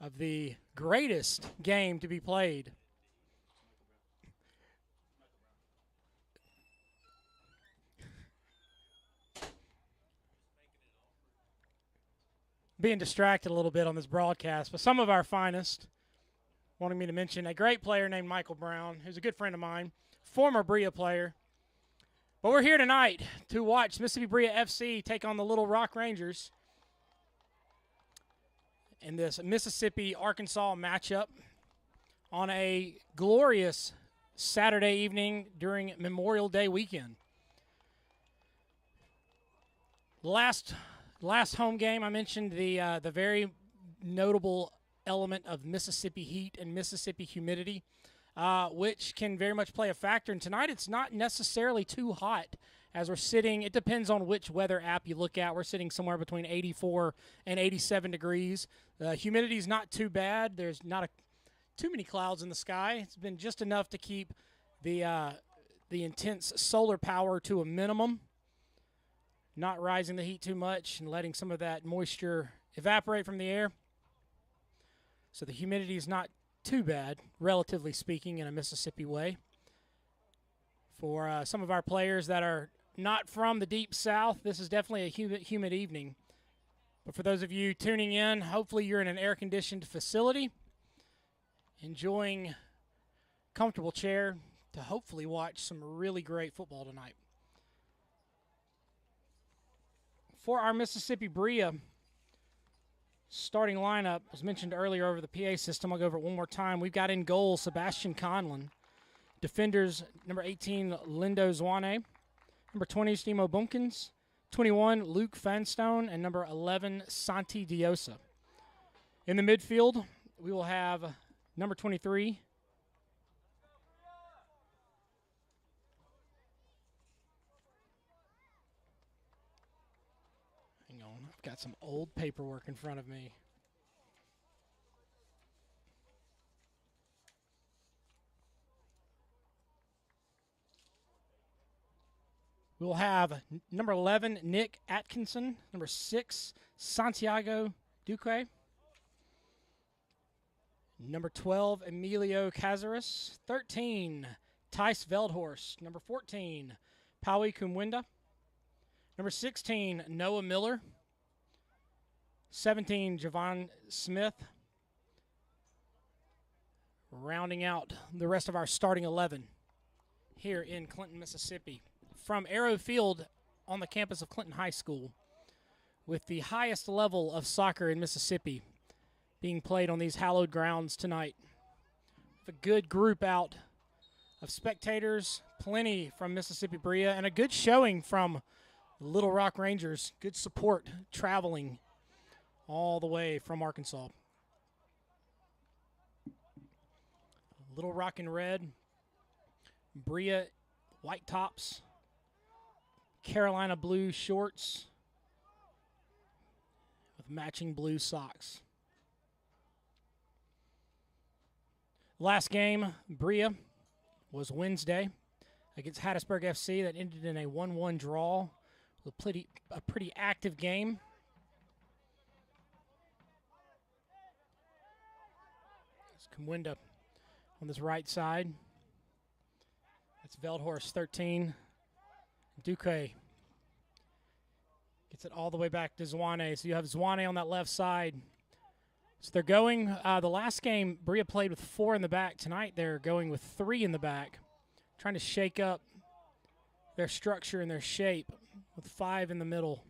of the greatest game to be played. Being distracted a little bit on this broadcast, but some of our finest, wanting me to mention a great player named Michael Brown, who's a good friend of mine, former Brilla player. But we're here tonight to watch Mississippi Brilla FC take on the Little Rock Rangers in this Mississippi-Arkansas matchup on a glorious Saturday evening during Memorial Day weekend. Last home game, I mentioned the very notable element of Mississippi heat and Mississippi humidity, which can very much play a factor. And tonight it's not necessarily too hot as we're sitting. It depends on which weather app you look at. We're sitting somewhere between 84 and 87 degrees. The humidity is not too bad. There's not too many clouds in the sky. It's been just enough to keep the intense solar power to a minimum, not rising the heat too much and letting some of that moisture evaporate from the air. So the humidity is not too bad, relatively speaking, in a Mississippi way. For some of our players that are not from the Deep South, this is definitely a humid evening. But for those of you tuning in, hopefully you're in an air-conditioned facility, enjoying comfortable chair to hopefully watch some really great football tonight. For our Mississippi Brilla starting lineup, as mentioned earlier over the PA system, I'll go over it one more time. We've got in goal Sebastian Conlon. Defenders, number 18, Lindo Zwane. Number 20, Stemo Bumpkins. 21, Luke Fanstone. And number 11, Santi Diosa. In the midfield, we will have number 23, I've got some old paperwork in front of me. We'll have number 11, Nick Atkinson. Number 6, Santiago Duque. Number 12, Emilio Cazares. 13, Tice Veldhorst. Number 14, Paui Kumwenda. Number 16, Noah Miller. 17, Javon Smith. Rounding out the rest of our starting 11 here in Clinton, Mississippi. From Arrow Field on the campus of Clinton High School, with the highest level of soccer in Mississippi being played on these hallowed grounds tonight. A good group out of spectators, plenty from Mississippi Brilla, and a good showing from the Little Rock Rangers. Good support traveling all the way from Arkansas. Little Rock in red, Brilla white tops, Carolina blue shorts with matching blue socks. Last game, Brilla, was Wednesday against Hattiesburg FC. That ended in a 1-1 draw. A pretty active game. Kumwenda on this right side. That's Veldhorst, 13. Duque gets it all the way back to Zwane. So you have Zwane on that left side. So they're going, the last game, Brilla played with 4 in the back. Tonight they're going with 3 in the back, trying to shake up their structure and their shape with 5 in the middle.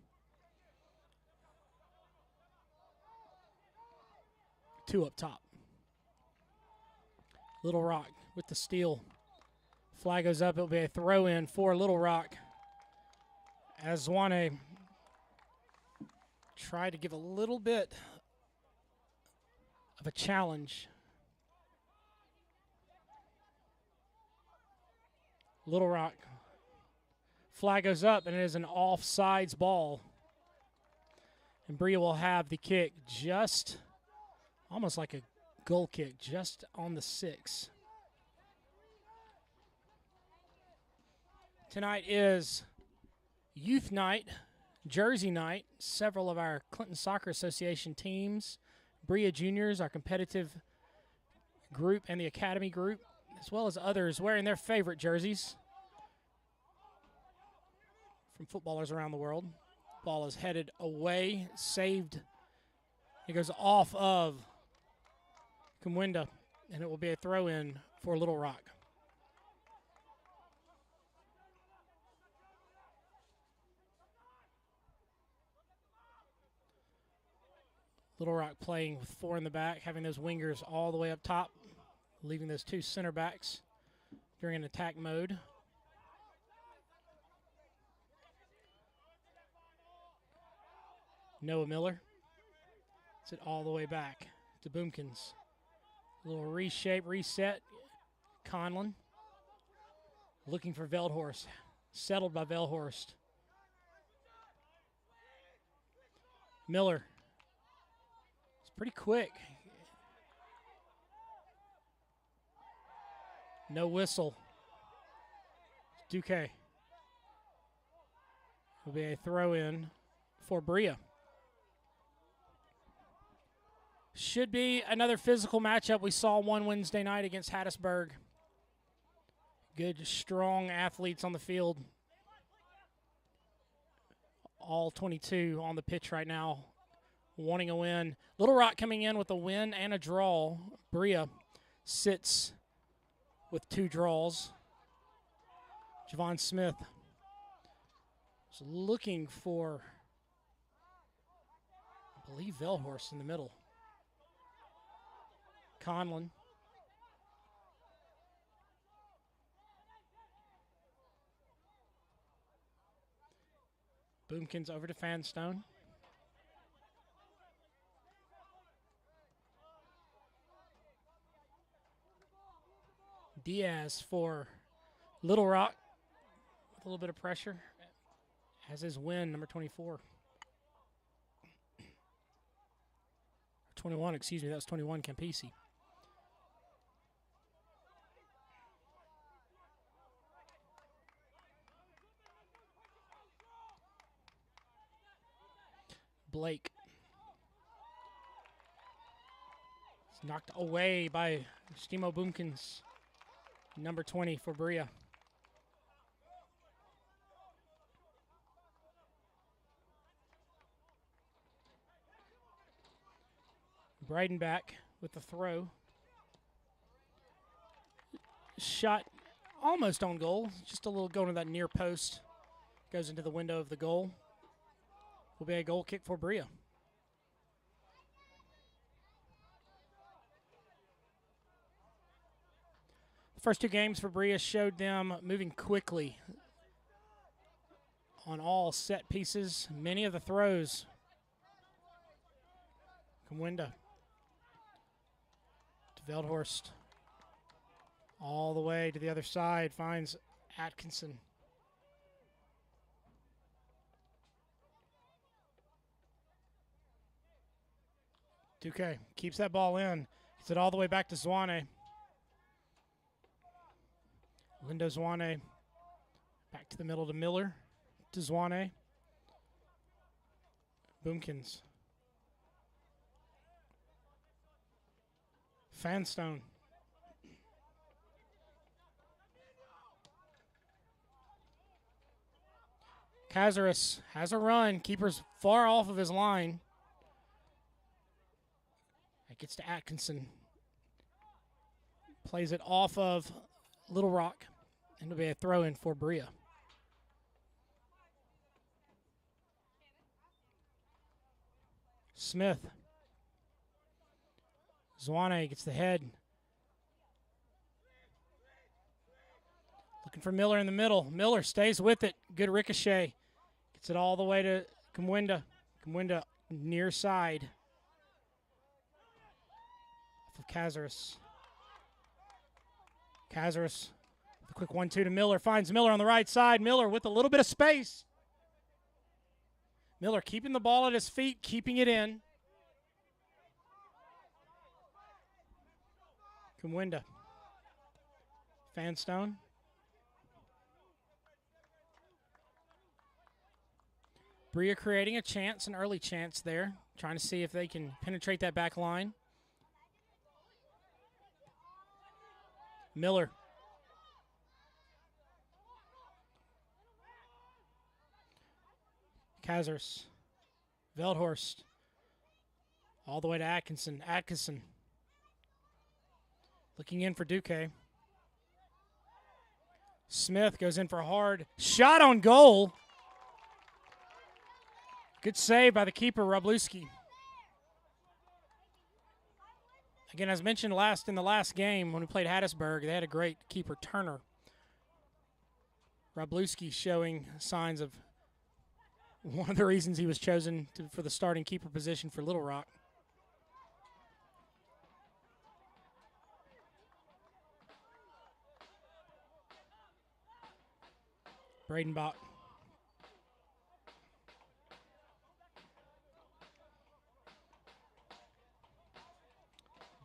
2 up top. Little Rock with the steal. Flag goes up. It'll be a throw-in for Little Rock as Zwane tried to give a little bit of a challenge. Little Rock. Flag goes up, and it is an offsides ball. And Brilla will have the kick just almost like a goal kick, just on the 6. Tonight is youth night, jersey night. Several of our Clinton Soccer Association teams Brilla Juniors, our competitive group, and the academy group, as well as others wearing their favorite jerseys from footballers around the world. Ball is headed away, saved. It goes off of Kumwenda, and it will be a throw-in for Little Rock. Little Rock playing with 4 in the back, having those wingers all the way up top, leaving those 2 center backs during an attack mode. Noah Miller. It's it all the way back to Boomkins. A little reshape, reset. Conlon looking for Veldhorst. Settled by Veldhorst. Miller. It's pretty quick. No whistle. Duque. Will be a throw-in for Brilla. Should be another physical matchup. We saw one Wednesday night against Hattiesburg. Good, strong athletes on the field. All 22 on the pitch right now, wanting a win. Little Rock coming in with a win and a draw. Brilla sits with 2 draws. Javon Smith is looking for, I believe, Veldhorst in the middle. Conlon. Boomkins over to Fanstone. Diaz for Little Rock with a little bit of pressure. Has his win, number 24. 21, excuse me, that was 21, Campisi. Blake. It's knocked away by Stimo Boomkins, number 20 for Brilla. Breidenbach with the throw. Shot almost on goal. Just a little going to that near post. Goes into the window of the goal. Will be a goal kick for Brilla. The first 2 games for Brilla showed them moving quickly on all set pieces. Many of the throws. Kumwenda to Veldhorst. All the way to the other side. Finds Atkinson. Duque keeps that ball in. Gets it all the way back to Zwane. Lindo Zwane. Back to the middle to Miller. To Zwane. Boomkins. Fanstone. Cazares has a run. Keeper's far off of his line. Gets to Atkinson. Plays it off of Little Rock. And it'll be a throw-in for Brilla. Smith. Zwane gets the head. Looking for Miller in the middle. Miller stays with it. Good ricochet. Gets it all the way to Kumwenda. Kumwenda near side. Of Cazares. Cazares with a quick 1-2 to Miller. Finds Miller on the right side. Miller with a little bit of space. Miller keeping the ball at his feet, keeping it in. Kumwenda. Fanstone. Brilla creating a chance, an early chance there. trying to see if they can penetrate that back line. Miller. Kazers. Veldhorst. All the way to Atkinson. Atkinson. Looking in for Duque. Smith goes in for a hard shot on goal. Good save by the keeper, Robluski. Again, as mentioned in the last game when we played Hattiesburg, they had a great keeper, Turner. Robluski showing signs of one of the reasons he was chosen for the starting keeper position for Little Rock. Bradenbach.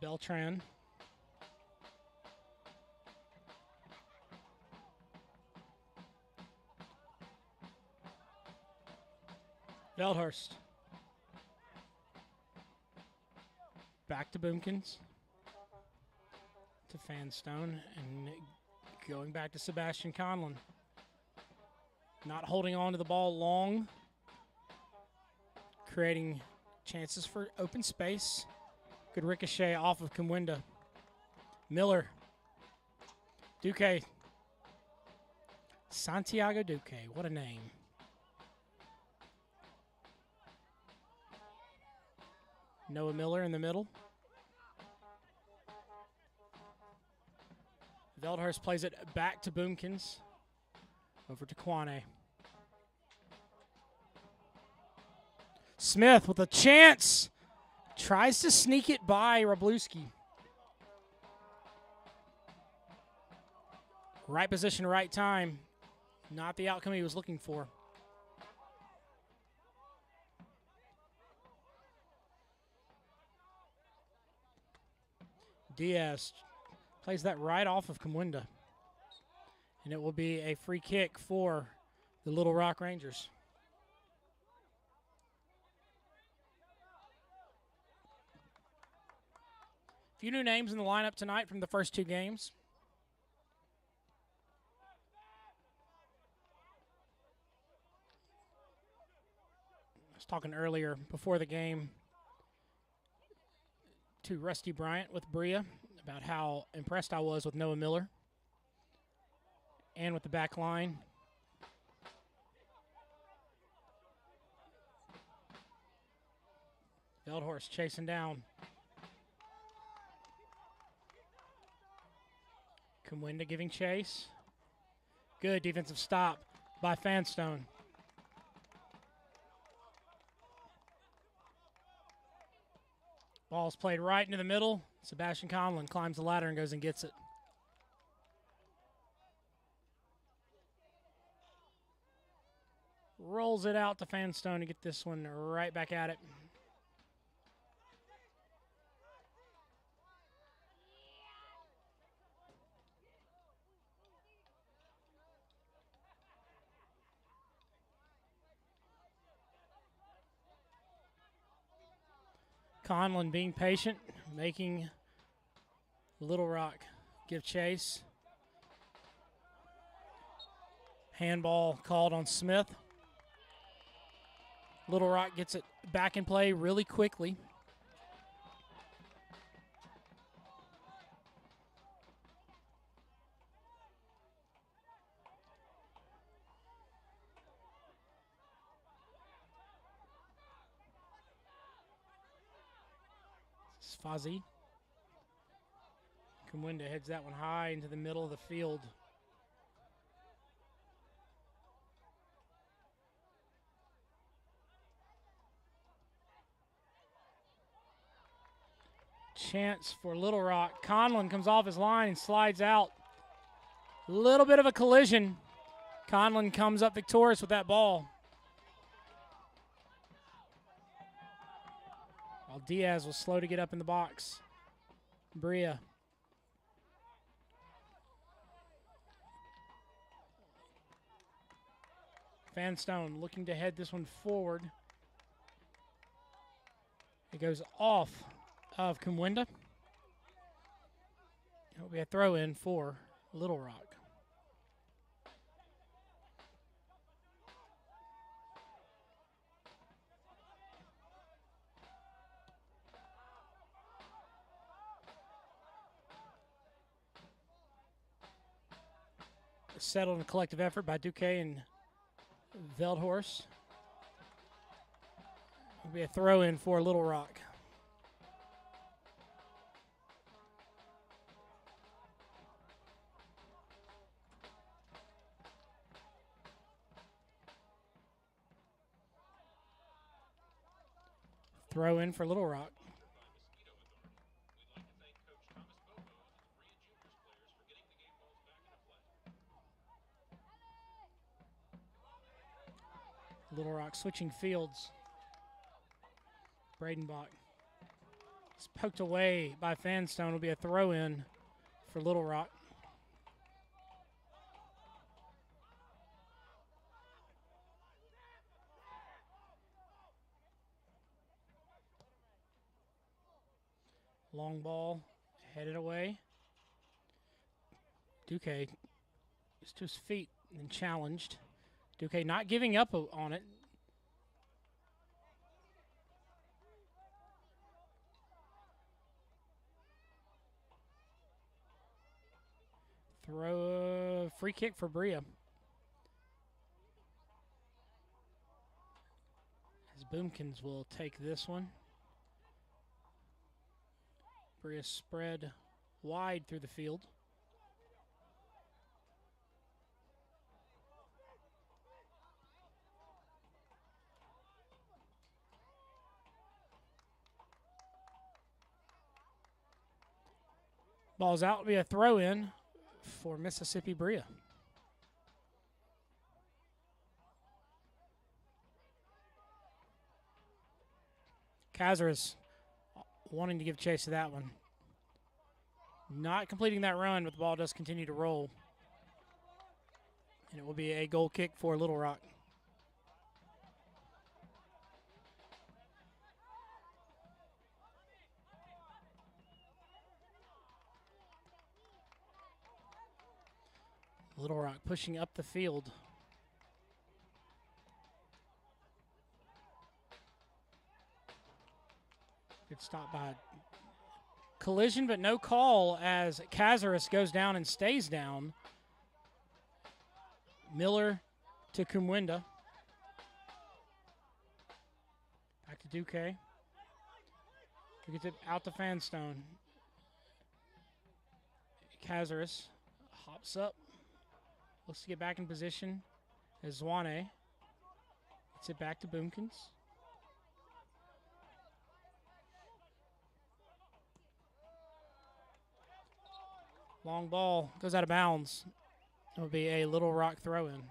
Beltran. Veldhorst. Back to Boomkins. To Fanstone. And going back to Sebastian Conlon. Not holding on to the ball long. Creating chances for open space. Good ricochet off of Kumwinda. Miller. Duque. Santiago Duque. What a name. Noah Miller in the middle. Veldhurst plays it back to Boomkins. Over to Kwane. Smith with a chance. Tries to sneak it by Robluski. Right position, right time. Not the outcome he was looking for. Diaz plays that right off of Kumwinda. And it will be a free kick for the Little Rock Rangers. A few new names in the lineup tonight from the first two games. I was talking earlier before the game to Rusty Bryant with Brilla about how impressed I was with Noah Miller and with the back line. Veldhorst chasing down. Kumwinda giving chase. Good defensive stop by Fanstone. Ball's played right into the middle. Sebastian Conlon climbs the ladder and goes and gets it. Rolls it out to Fanstone to get this one right back at it. Conlon being patient, making Little Rock give chase. Handball called on Smith. Little Rock gets it back in play really quickly. Fozzie. Kumwinda heads that one high into the middle of the field. Chance for Little Rock. Conlon comes off his line and slides out. Little bit of a collision. Conlon comes up victorious with that ball. While Diaz was slow to get up in the box. Brilla. Fanstone looking to head this one forward. goes off of Kumwenda. It'll be a throw in for Little Rock. Settled in a collective effort by Duque and Veldhorst. It'll be a throw in for Little Rock. Throw in for Little Rock. Little Rock switching fields. Bradenbach. It's poked away by Fanstone. It'll be a throw in for Little Rock. Long ball headed away. Duque is to his feet and challenged. Duque not giving up on it. Throw a free kick for Brilla. As Boomkins will take this one. Brilla spread wide through the field. Ball's out. Will be a throw in for Mississippi Brilla. Cazares wanting to give chase to that one. Not completing that run, but the ball does continue to roll. And it will be a goal kick for Little Rock. Little Rock pushing up the field. Good stop by Collision, but no call as Cazares goes down and stays down. Miller to Kumwenda. Back to Duque. He gets it out to Fanstone. Cazares hops up. Looks to get back in position as Zwane. Gets it back to Boomkins. Long ball goes out of bounds. It'll be a Little Rock throw-in.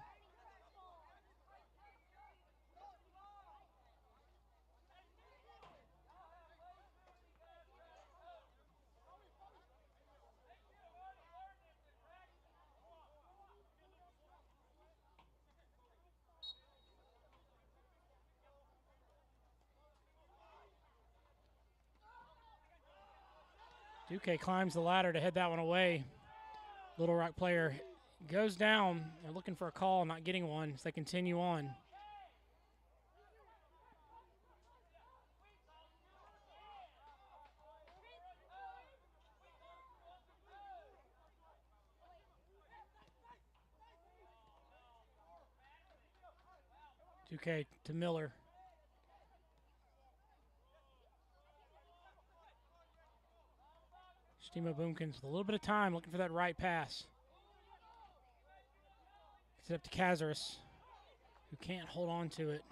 Duque climbs the ladder to head that one away. Little Rock player goes down. They're looking for a call, not getting one as they continue on. Duque to Miller. Stemo Boomkins with a little bit of time looking for that right pass. Gets it up to Cazares, who can't hold on to it.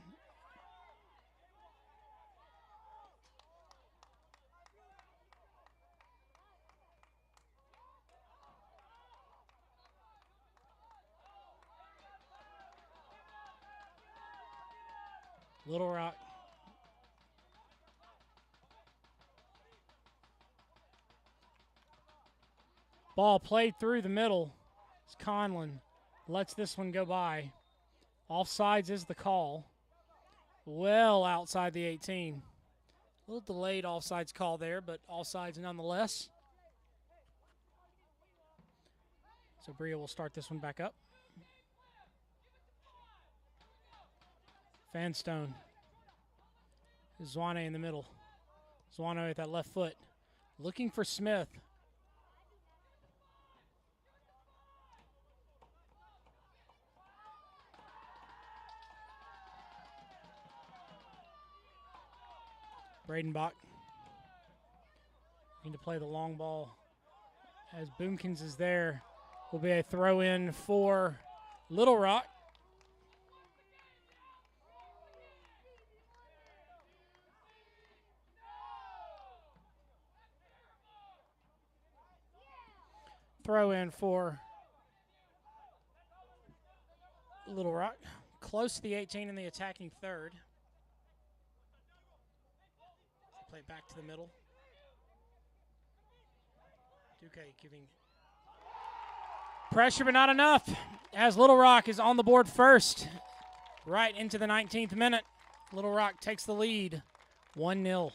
Little Rock. Ball played through the middle. As Conlon lets this one go by. Offsides is the call. Well outside the 18. A little delayed offsides call there, but offsides nonetheless. So Brilla will start this one back up. Fanstone. Zwane in the middle. Zwane with that left foot. Looking for Smith. Bradenbach need to play the long ball as Boomkins is there. Will be a throw in for Little Rock. Throw in for Little Rock. Close to the 18 in the attacking third. Play it back to the middle. Duque giving pressure, but not enough, as Little Rock is on the board first, right into the 19th minute. Little Rock takes the lead, 1-0.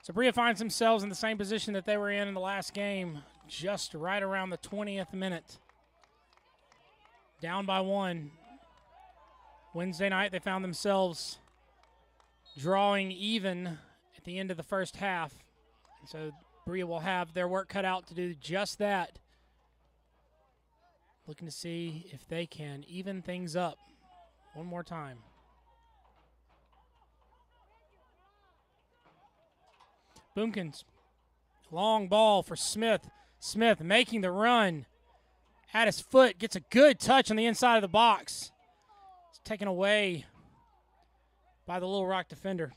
So Brilla finds themselves in the same position that they were in the last game, just right around the 20th minute. Down by 1. Wednesday night they found themselves drawing even at the end of the first half. So Brilla will have their work cut out to do just that. Looking to see if they can even things up one more time. Boomkins, long ball for Smith. Smith making the run. At his foot, gets a good touch on the inside of the box. It's taken away by the Little Rock defender.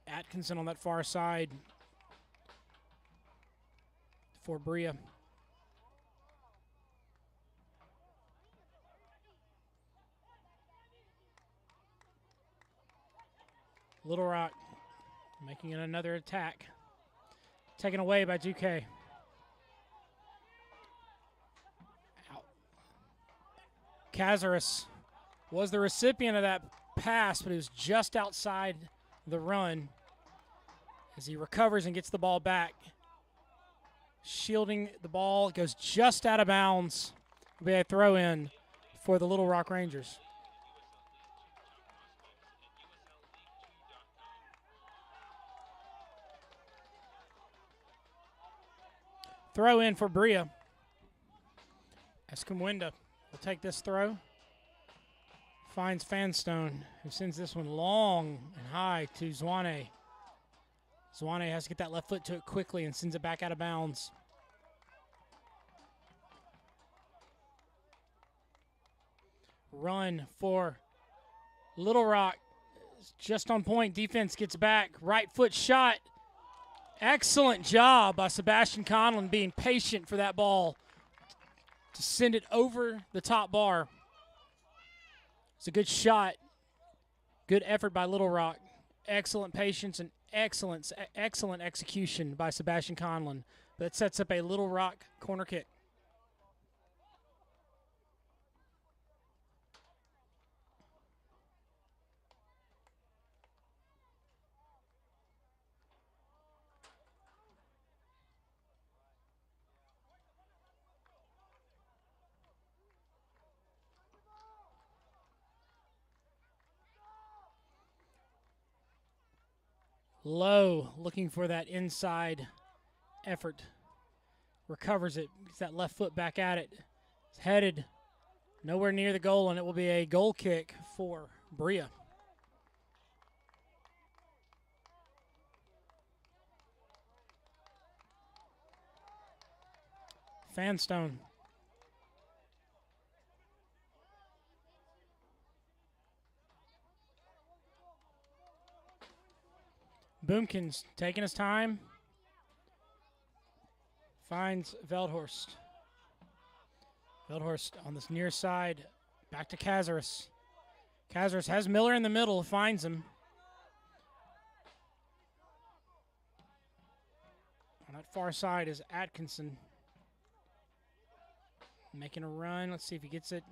Atkinson on that far side for Brilla. Little Rock making another attack. Taken away by Duque. Cazares was the recipient of that pass, but he was just outside the run as he recovers and gets the ball back. Shielding the ball, goes just out of bounds. Will be a throw in for the Little Rock Rangers. Throw in for Brilla. Escamwenda will take this throw. Finds Fanstone, who sends this one long and high to Zwane. Zwane has to get that left foot to it quickly and sends it back out of bounds. Run for Little Rock. Just on point. Defense gets back. Right foot shot. Excellent job by Sebastian Conlon being patient for that ball to send it over the top bar. It's a good shot. Good effort by Little Rock. Excellent patience and excellent execution by Sebastian Conlon. That sets up a Little Rock corner kick. Low, looking for that inside effort. Recovers it, gets that left foot back at it. It's headed nowhere near the goal, and it will be a goal kick for Brilla. Fanstone. Boomkins taking his time. Finds Veldhorst. Veldhorst on this near side. Back to Cazares. Cazares has Miller in the middle, finds him. On that far side is Atkinson. Making a run. Let's see if he gets it.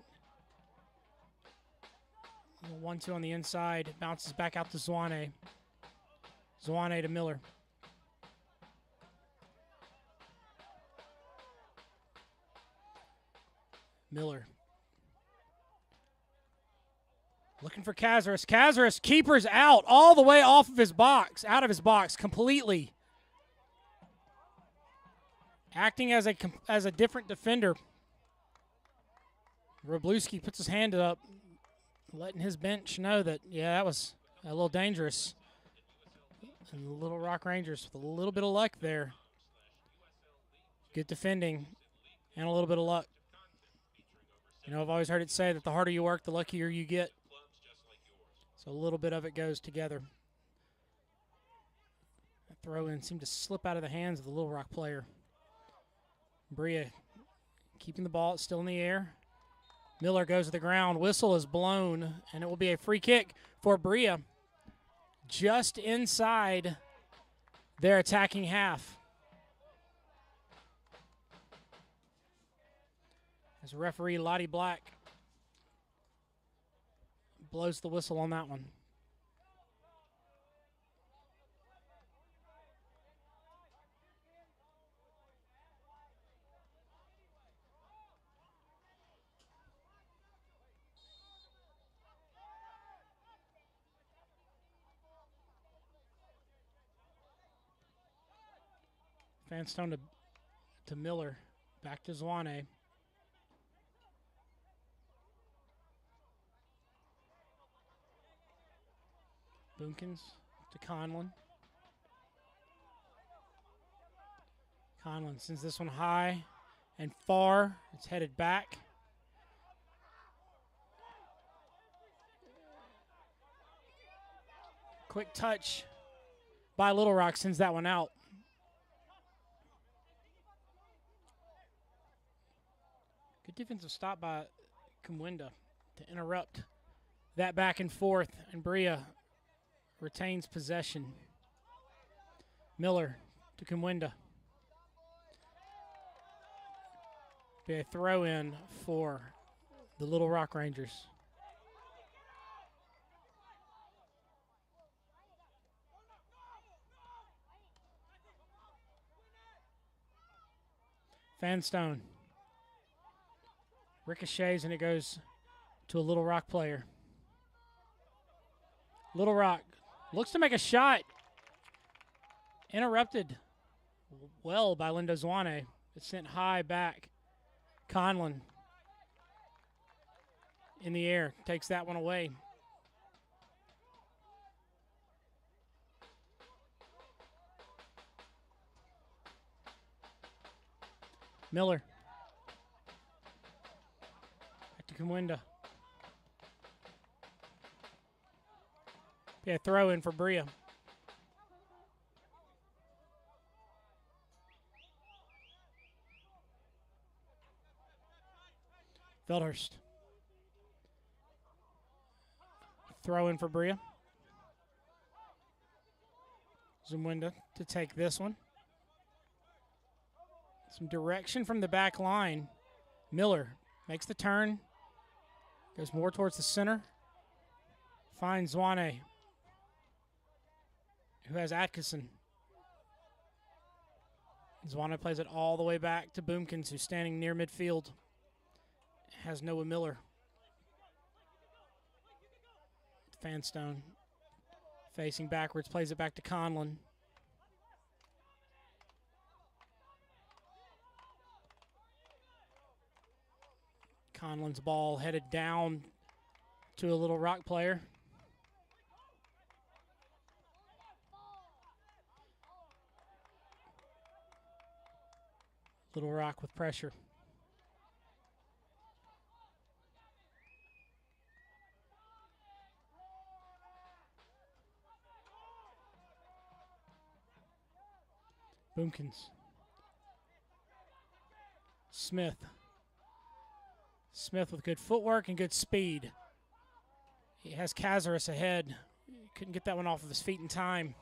1-2 on the inside. Bounces back out to Zwane. Zwane to Miller. Miller. Looking for Cazares. Cazares, keeper's out all the way off of his box, out of his box completely. Acting as a different defender. Wroblewski puts his hand up, letting his bench know that, yeah, that was a little dangerous. And the Little Rock Rangers with a little bit of luck there. Good defending and a little bit of luck. You know, I've always heard it say that the harder you work, the luckier you get. So a little bit of it goes together. That throw-in seemed to slip out of the hands of the Little Rock player. Brilla keeping the ball, it's still in the air. Miller goes to the ground. Whistle is blown, and it will be a free kick for Brilla just inside their attacking half. As referee Lottie Black blows the whistle on that one. Fanstone to Miller. Back to Zwane. Boomkins to Conlon. Conlon sends this one high and far. It's headed back. Quick touch by Little Rock sends that one out. Good defensive stop by Kumwenda to interrupt that back and forth, and Brilla retains possession. Miller to Kumwenda. Be a throw-in for the Little Rock Rangers. Fanstone. Ricochets, and it goes to a Little Rock player. Little Rock looks to make a shot. Interrupted well by Lindo Zwane. It's sent high back. Conlon in the air takes that one away. Miller. Back to Kumwenda. Yeah, throw in for Brilla. Veldhorst. Throw in for Brilla. Zumwinda to take this one. Some direction from the back line. Miller makes the turn. Goes more towards the center. Finds Zwane, who has Atkinson. Zwane plays it all the way back to Boomkins, who's standing near midfield. Has Noah Miller. Fanstone facing backwards, plays it back to Conlon. Conlon's ball headed down to a Little Rock player. Little Rock with pressure. Boomkins. Smith. Smith with good footwork and good speed. He has Cazares ahead. Couldn't get that one off of his feet in time.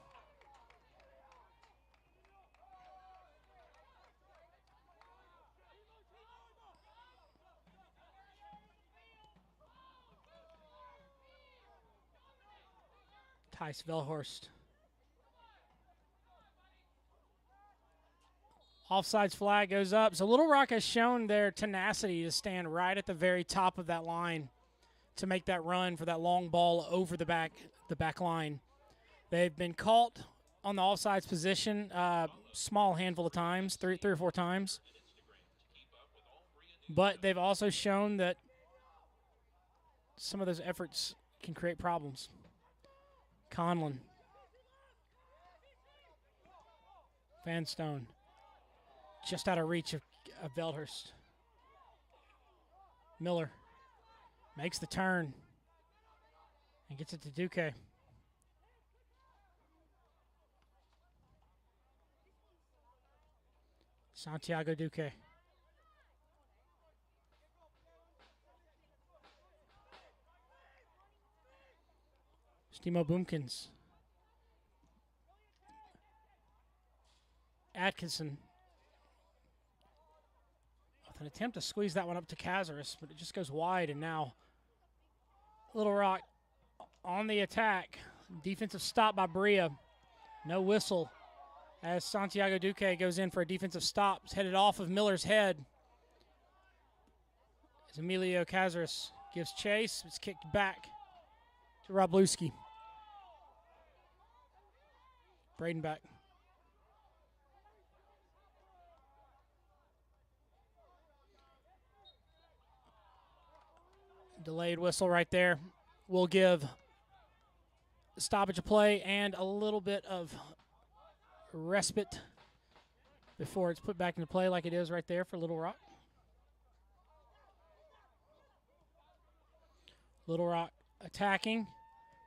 Tice Velhorst. Offsides flag goes up. So Little Rock has shown their tenacity to stand right at the very top of that line to make that run for that long ball over the back line. They've been caught on the offsides position small handful of times, three or four times. But they've also shown that some of those efforts can create problems. Conlon. Vanstone. Just out of reach of Veldhurst. Miller makes the turn and gets it to Duque. Santiago Duque. Stimo Boomkins. Atkinson. With an attempt to squeeze that one up to Cazares, but it just goes wide, and now Little Rock on the attack. Defensive stop by Brilla. No whistle as Santiago Duque goes in for a defensive stop. It's headed off of Miller's head. As Emilio Cazares gives chase. It's kicked back to Robluski. Bradenback. Delayed whistle right there. Will give stoppage of play and a little bit of respite before it's put back into play like it is right there for Little Rock. Little Rock attacking.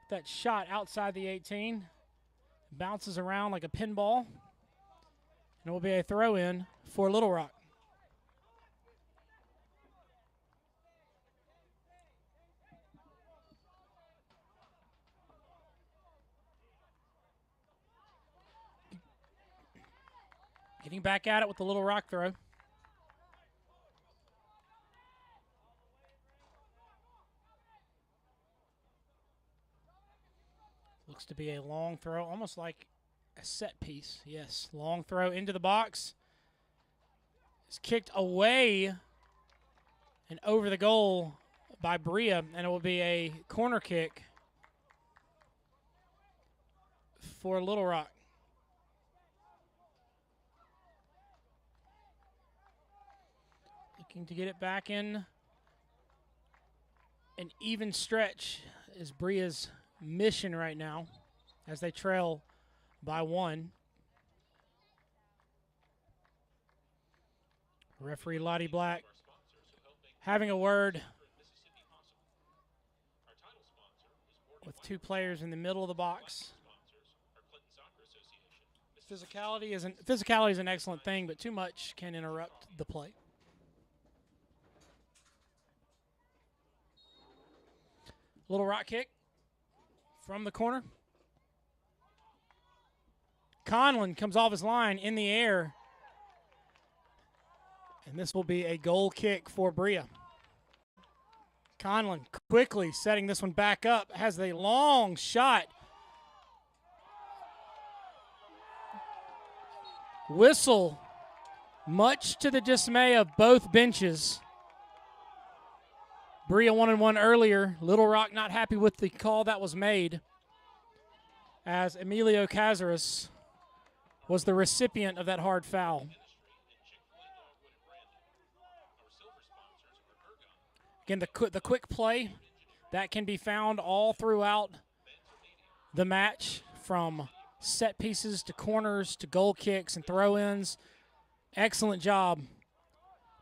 That shot outside the 18. Bounces around like a pinball. And it will be a throw-in for Little Rock. Getting back at it with the Little Rock throw. Looks to be a long throw, almost like a set piece. Yes, long throw into the box. It's kicked away and over the goal by Brilla, and it will be a corner kick for Little Rock. Looking to get it back in an even stretch is Brilla's mission right now as they trail by 1. Referee Lottie Black having a word with 2 players in the middle of the box. Physicality is an excellent thing, but too much can interrupt the play. Little Rock kick from the corner. Conlon comes off his line in the air. And this will be a goal kick for Brilla. Conlon quickly setting this one back up. Has a long shot. Whistle, much to the dismay of both benches. Brilla 1-1 earlier. Little Rock not happy with the call that was made, as Emilio Cazares was the recipient of that hard foul. Again, the quick play that can be found all throughout the match, from set pieces to corners to goal kicks and throw-ins. Excellent job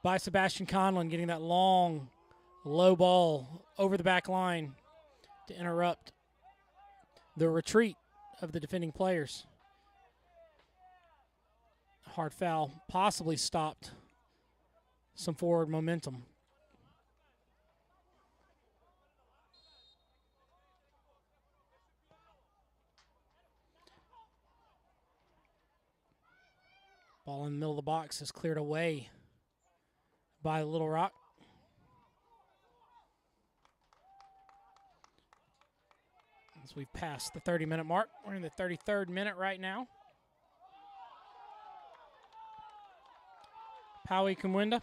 by Sebastian Conlon getting that long, low ball over the back line to interrupt the retreat of the defending players. Hard foul possibly stopped some forward momentum. Ball in the middle of the box is cleared away by Little Rock. As we've passed the 30-minute mark, we're in the 33rd minute right now. Pauwi Kumwenda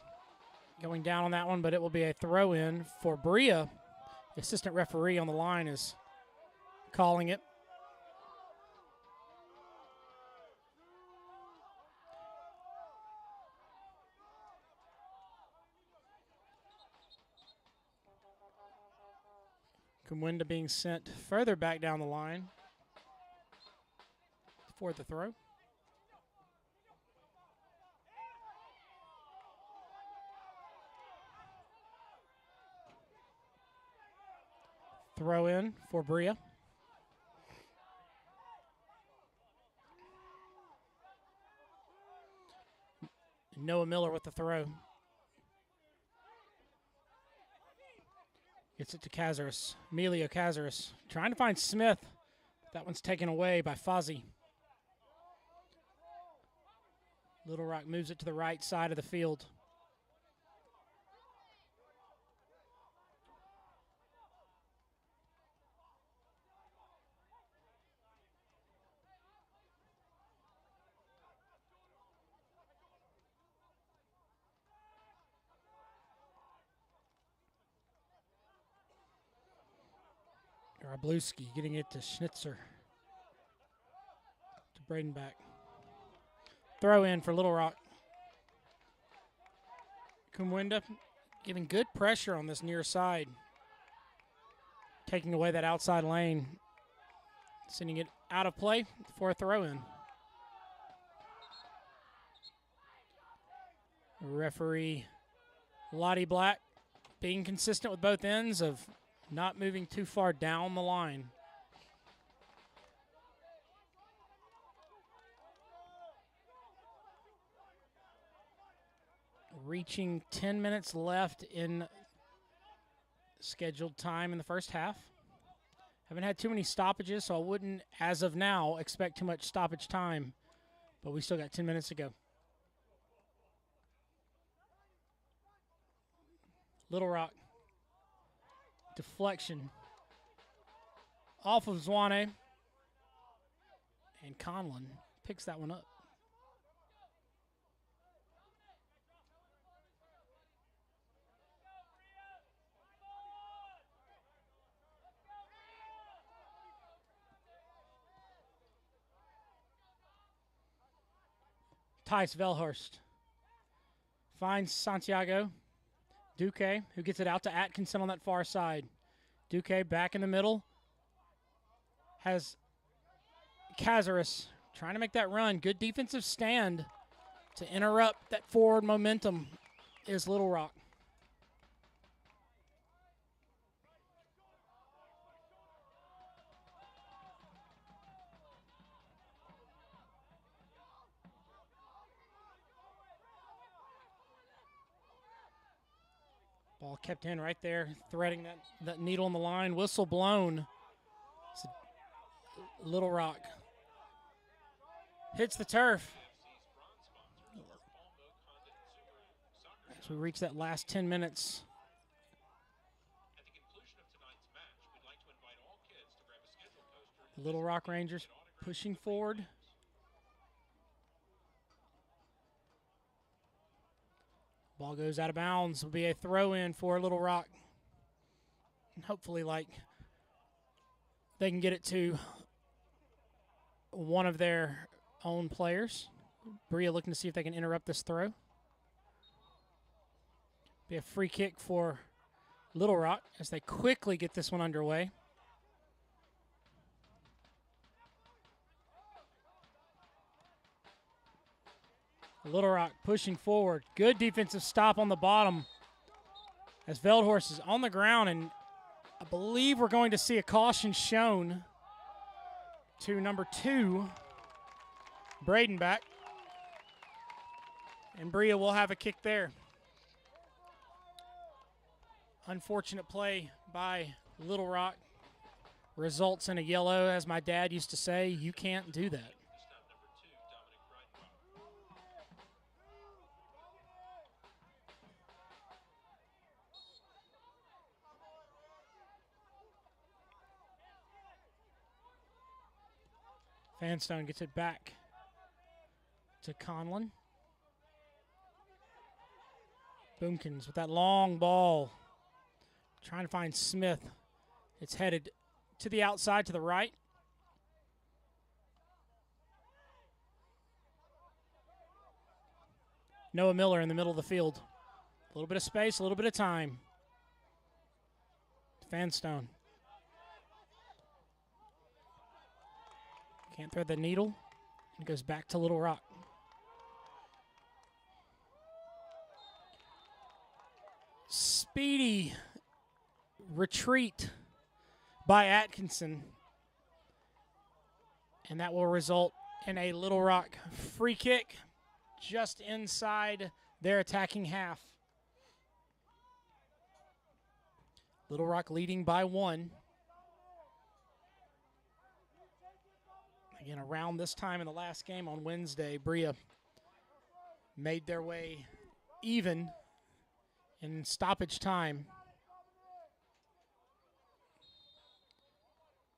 going down on that one, but it will be a throw-in for Brilla. The assistant referee on the line is calling it. Kumwenda being sent further back down the line for the throw. Throw in for Brilla. Noah Miller with the throw. Gets it to Cazares. Emilio Cazares trying to find Smith. That one's taken away by Fozzie. Little Rock moves it to the right side of the field. Grabluski getting it to Schnitzer. To Bradenback. Throw in for Little Rock. Kumwenda giving good pressure on this near side. Taking away that outside lane. Sending it out of play for a throw in. Referee Lottie Black being consistent with both ends of not moving too far down the line. Reaching 10 minutes left in scheduled time in the first half. Haven't had too many stoppages, so I wouldn't, as of now, expect too much stoppage time. But we still got 10 minutes to go. Little Rock. Deflection off of Zwane, and Conlon picks that one up. Tice Velhurst finds Santiago Duque, who gets it out to Atkinson on that far side. Duque back in the middle. Has Cazares trying to make that run. Good defensive stand to interrupt that forward momentum is Little Rock. Ball kept in right there, threading that needle on the line. Whistle blown. Little Rock hits the turf. As we reach that last 10 minutes. Little Rock Rangers pushing forward. Ball goes out of bounds. Will be a throw-in for Little Rock. And hopefully, they can get it to one of their own players. Brilla looking to see if they can interrupt this throw. Be a free kick for Little Rock as they quickly get this one underway. Little Rock pushing forward. Good defensive stop on the bottom as Veldhorst is on the ground, and I believe we're going to see a caution shown to number 2, Bradenback. And Brilla will have a kick there. Unfortunate play by Little Rock results in a yellow. As my dad used to say, you can't do that. Vanstone gets it back to Conlon. Boomkins with that long ball. Trying to find Smith. It's headed to the outside to the right. Noah Miller in the middle of the field. A little bit of space, a little bit of time. Vanstone. Can't thread the needle. It goes back to Little Rock. Speedy retreat by Atkinson. And that will result in a Little Rock free kick just inside their attacking half. Little Rock leading by 1. Again, around this time in the last game on Wednesday, Brilla made their way even in stoppage time.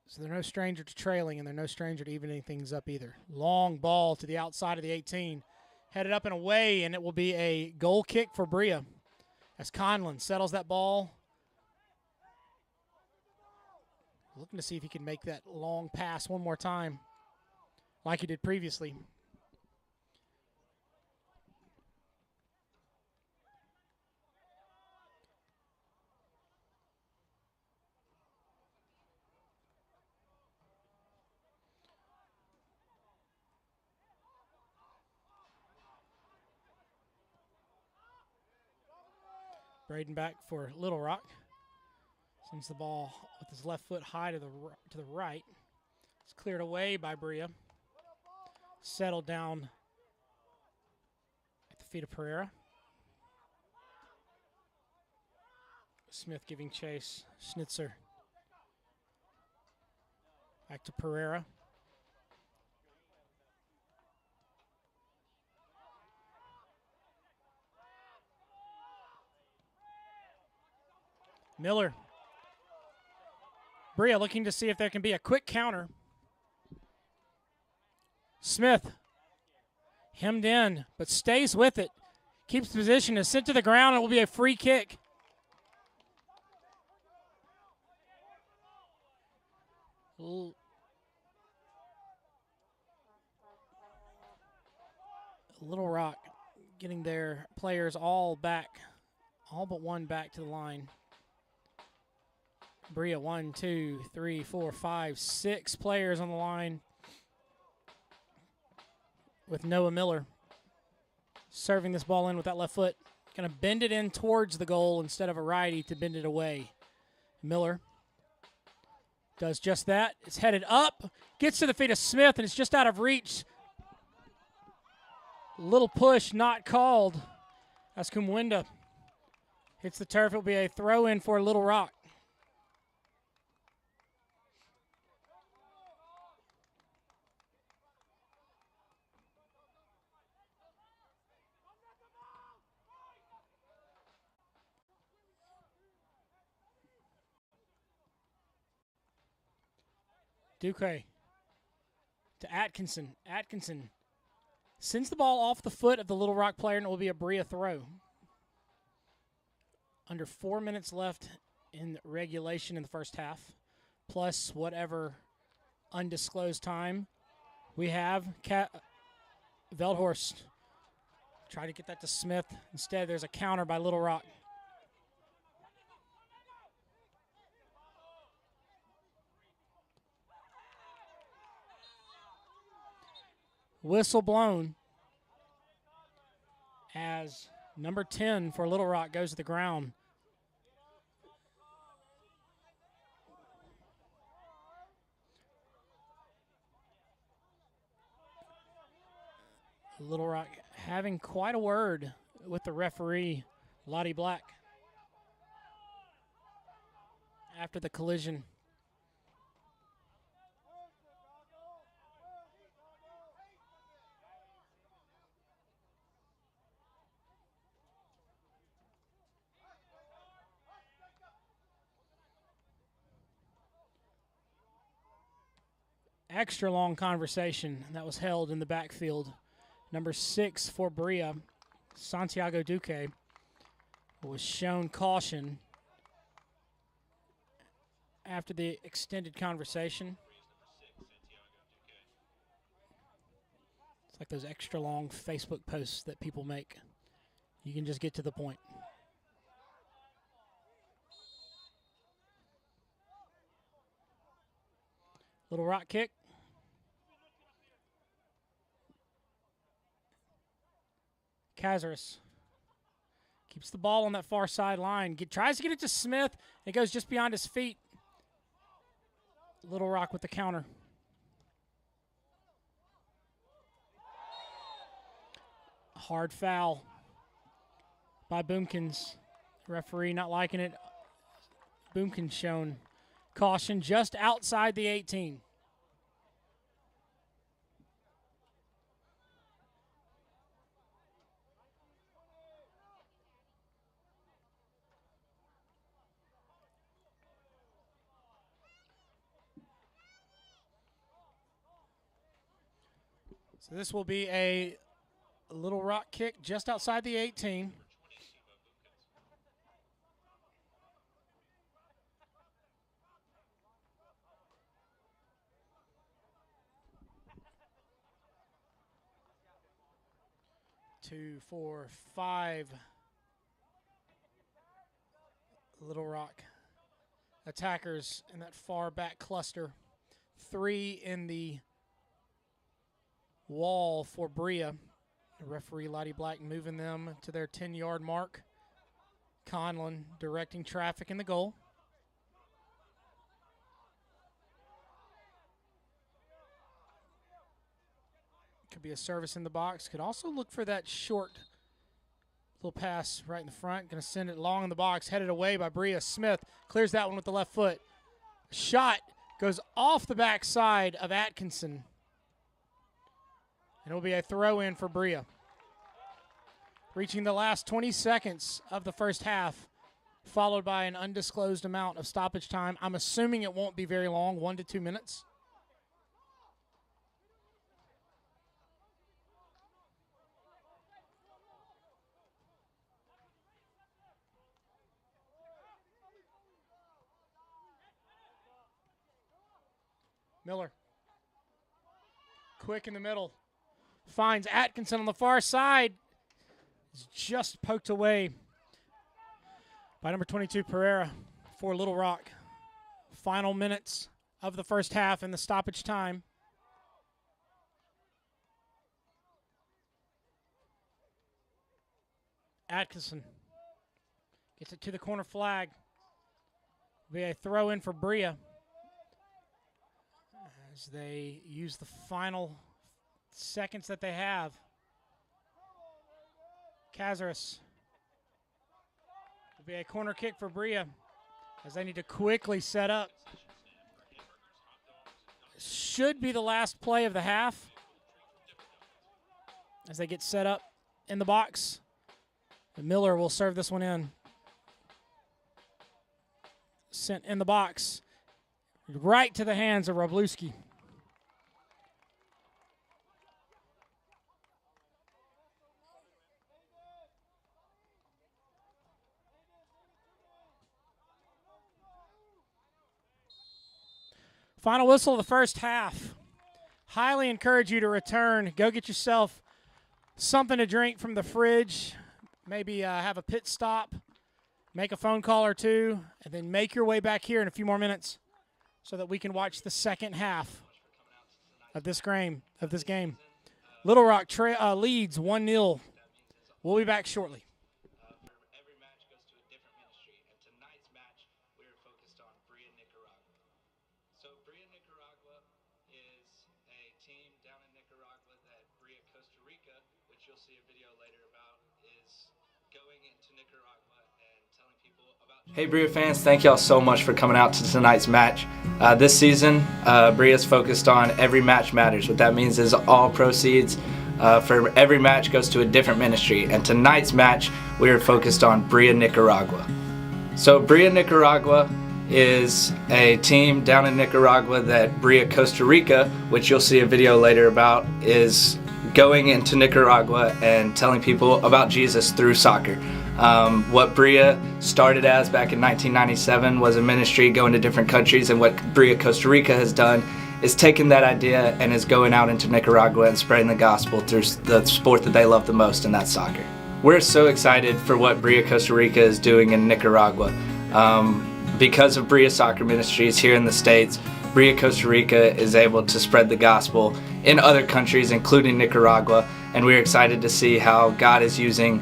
So they're no stranger to trailing, and they're no stranger to evening things up either. Long ball to the outside of the 18. Headed up and away, and it will be a goal kick for Brilla as Conlon settles that ball. Looking to see if he can make that long pass one more time like he did previously. Braden back for Little Rock. Sends the ball with his left foot high to the right. It's cleared away by Brilla. Settled down at the feet of Pereira. Smith giving chase. Schnitzer. Back to Pereira. Miller. Brilla looking to see if there can be a quick counter. Smith hemmed in, but stays with it. Keeps position, is sent to the ground, and it will be a free kick. Little Rock getting their players all back, all but one back to the line. Brilla, 1, 2, 3, 4, 5, 6 players on the line with Noah Miller serving this ball in with that left foot. Going to bend it in towards the goal instead of a righty to bend it away. Miller does just that. It's headed up, gets to the feet of Smith, and it's just out of reach. Little push not called as Kumwenda hits the turf. It will be a throw-in for Little Rock. Duque to Atkinson. Atkinson sends the ball off the foot of the Little Rock player, and it will be a Brilla throw. Under 4 minutes left in regulation in the first half, plus whatever undisclosed time we have. Veldhorst try to get that to Smith. Instead, there's a counter by Little Rock. Whistle blown as number 10 for Little Rock goes to the ground. Little Rock having quite a word with the referee, Lottie Black. after the collision. Extra long conversation that was held in the backfield. Number 6 for Brilla, Santiago Duque, was shown caution after the extended conversation. It's like those extra long Facebook posts that people make. You can just get to the point. Little rock kick. Cazares keeps the ball on that far sideline. Tries to get it to Smith. It goes just beyond his feet. Little Rock with the counter. Hard foul by Boomkins. Referee not liking it. Boomkins shown caution just outside the 18. So this will be a little rock kick just outside the 18. Two, 4, 5. Little Rock attackers in that far back cluster. 3 in the wall for Brilla. Referee Lottie Black moving them to their 10-yard mark. Conlon directing traffic in the goal. Could be a service in the box. Could also look for that short little pass right in the front. Going to send it long in the box. Headed away by Brilla. Smith clears that one with the left foot. Shot goes off the backside of Atkinson. And it will be a throw-in for Brilla. Reaching the last 20 seconds of the first half, followed by an undisclosed amount of stoppage time. I'm assuming it won't be very long, 1 to 2 minutes. Miller. Quick in the middle. Finds Atkinson on the far side. Is just poked away by number 22, Pereira, for Little Rock. Final minutes of the first half and the stoppage time. Atkinson gets it to the corner flag. Be a throw in for Brilla as they use the final seconds that they have. Cazares. Will be a corner kick for Brilla as they need to quickly set up. Should be the last play of the half as they get set up in the box. And Miller will serve this one in. Sent in the box. Right to the hands of Wroblewski. Final whistle of the first half. Highly encourage you to return. Go get yourself something to drink from the fridge. Maybe have a pit stop. Make a phone call or two. And then make your way back here in a few more minutes so that we can watch the second half of this game. Little Rock leads 1-0. We'll be back shortly. Every match goes to a different ministry, and tonight's match we are focused on Brilla, Nicaragua. So Brilla, Nicaragua is a team down in Nicaragua that Brilla, Costa Rica, which you'll see a video later about, is going into Nicaragua and telling people about Hey Brilla fans, thank y'all so much for coming out to tonight's match. This season, Brilla's focused on every match matters. What that means is all proceeds for every match goes to a different ministry. And tonight's match, we are focused on Brilla, Nicaragua. So Brilla, Nicaragua is a team down in Nicaragua that Brilla Costa Rica, which you'll see a video later about, is going into Nicaragua and telling people about Jesus through soccer. What Brilla started as back in 1997 was a ministry going to different countries, and what Brilla Costa Rica has done is taken that idea and is going out into Nicaragua and spreading the gospel through the sport that they love the most, and that's soccer. We're so excited for what Brilla Costa Rica is doing in Nicaragua. Because of Brilla Soccer Ministries here in the States, Brilla Costa Rica is able to spread the gospel in other countries, including Nicaragua, and we're excited to see how God is using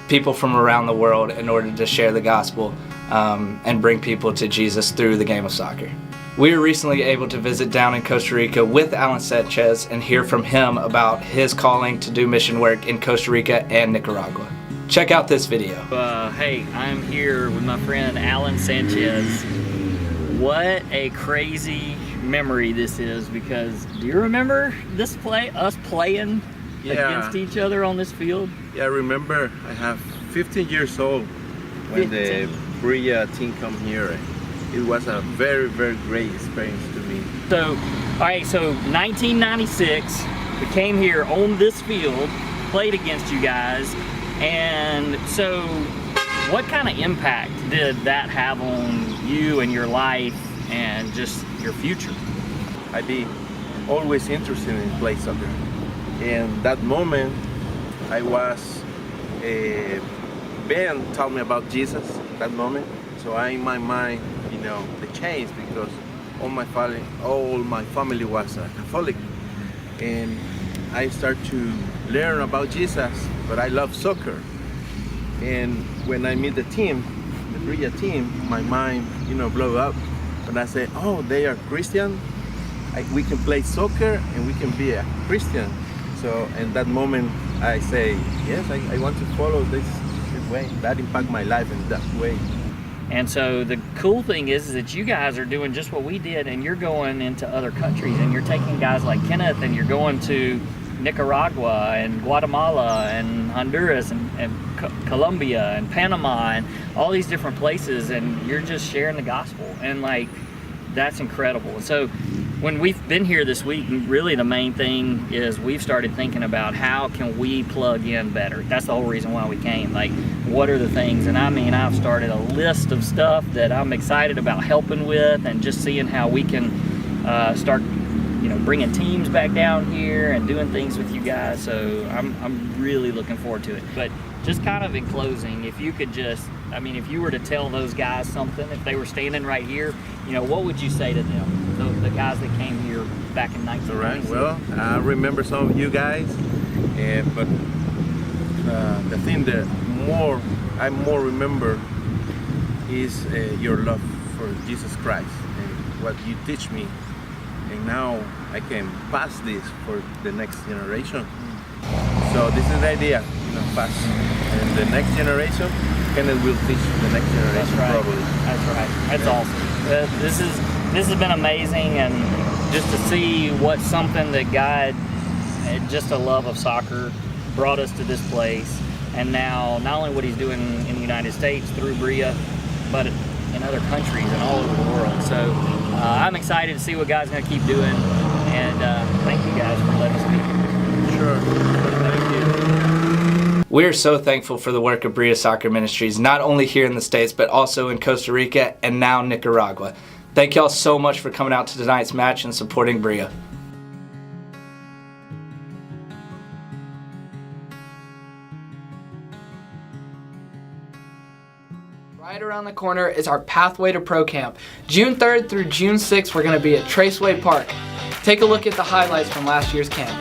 people from around the world in order to share the gospel and bring people to Jesus through the game of soccer. We were recently able to visit down in Costa Rica with Alan Sanchez and hear from him about his calling to do mission work in Costa Rica and Nicaragua. Check out this video. Hey, I'm here with my friend Alan Sanchez. What a crazy memory this is, because do you remember this us playing against each other on this field? Yeah, I remember. I have 15 years old when the Brilla team come here. It was a very, very great experience to me. So, alright, so 1996, we came here on this field, played against you guys, and so what kind of impact did that have on you and your life and just your future? I be always interested in play soccer. And that moment, I was, Ben told me about Jesus that moment. So in my mind, you know, the change, because all my family was Catholic. And I started to learn about Jesus, but I love soccer. And when I meet the team, the Brilla team, my mind, you know, blew up. And I said, oh, they are Christian. We can play soccer and we can be a Christian. So in that moment, I say, yes, I want to follow this way. That impacted my life in that way. And so the cool thing is that you guys are doing just what we did, and you're going into other countries, and you're taking guys like Kenneth, and you're going to Nicaragua and Guatemala and Honduras and Colombia and Panama and all these different places, and you're just sharing the gospel, and like, that's incredible. And so when we've been here this week, really the main thing is we've started thinking about how can we plug in better. That's the whole reason why we came. Like, what are the things? And I mean, I've started a list of stuff that I'm excited about helping with, and just seeing how we can start, you know, bringing teams back down here and doing things with you guys. So I'm really looking forward to it. But just kind of in closing, if you could just, I mean, if you were to tell those guys something, if they were standing right here, you know, what would you say to them? The guys that came here back in 1996. All right, well, I remember some of you guys, but the thing that I more remember is your love for Jesus Christ and what you teach me. And now I can pass this for the next generation. So this is the idea, you know, pass. And the next generation, Kenneth will teach the next generation. That's right. Probably. That's right. That's awesome. This has been amazing, and just to see what something that God, just a love of soccer, brought us to this place, and now not only what He's doing in the United States through Brilla, but in other countries and all over the world. So I'm excited to see what God's going to keep doing, and thank you guys for letting us speak. Sure. Thank you. We're so thankful for the work of Brilla Soccer Ministries, not only here in the States, but also in Costa Rica and now Nicaragua. Thank y'all so much for coming out to tonight's match and supporting Brilla. Right around the corner is our Pathway to Pro Camp. June 3rd through June 6th, we're going to be at Traceway Park. Take a look at the highlights from last year's camp.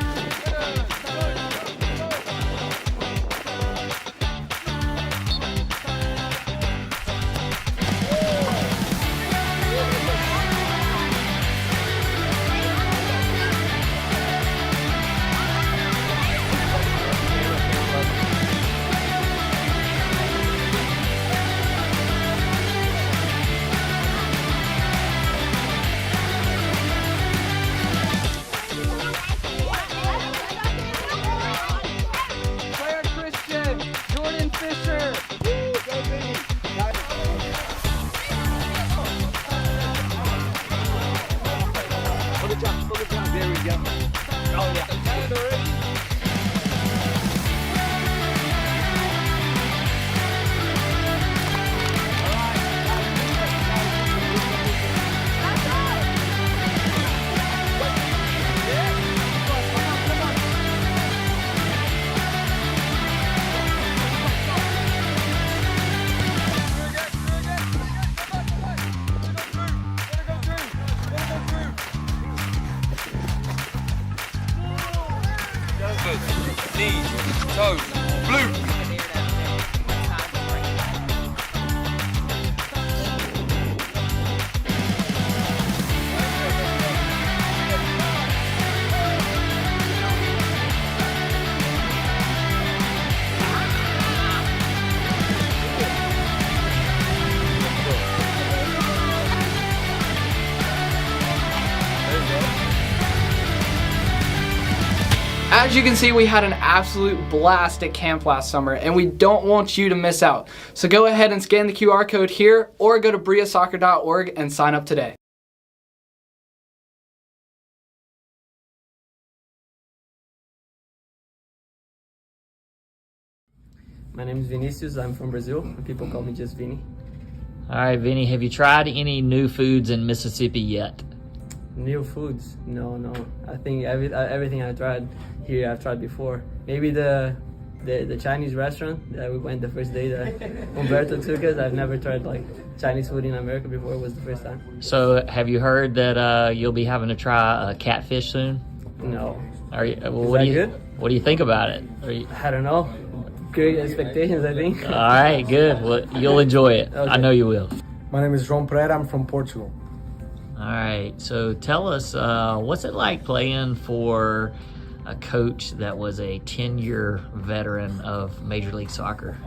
Knees, toes, blue. As you can see, we had an absolute blast at camp last summer, and we don't want you to miss out. So go ahead and scan the QR code here, or go to briasoccer.org and sign up today. My name is Vinicius. I'm from Brazil, and people call me just Vini. All right, Vinny, have you tried any new foods in Mississippi yet? New foods? No. I think everything I tried here, I've tried before. Maybe the Chinese restaurant that we went the first day that Umberto took us. I've never tried like Chinese food in America before. It was the first time. So have you heard that you'll be having to try catfish soon? No. Are you, good? What do you think about it? I don't know. Great expectations, I think. All right, good. Well, you'll enjoy it. Okay. I know you will. My name is João Pereira. I'm from Portugal. All right, so tell us, what's it like playing for a coach that was a 10-year veteran of Major League Soccer?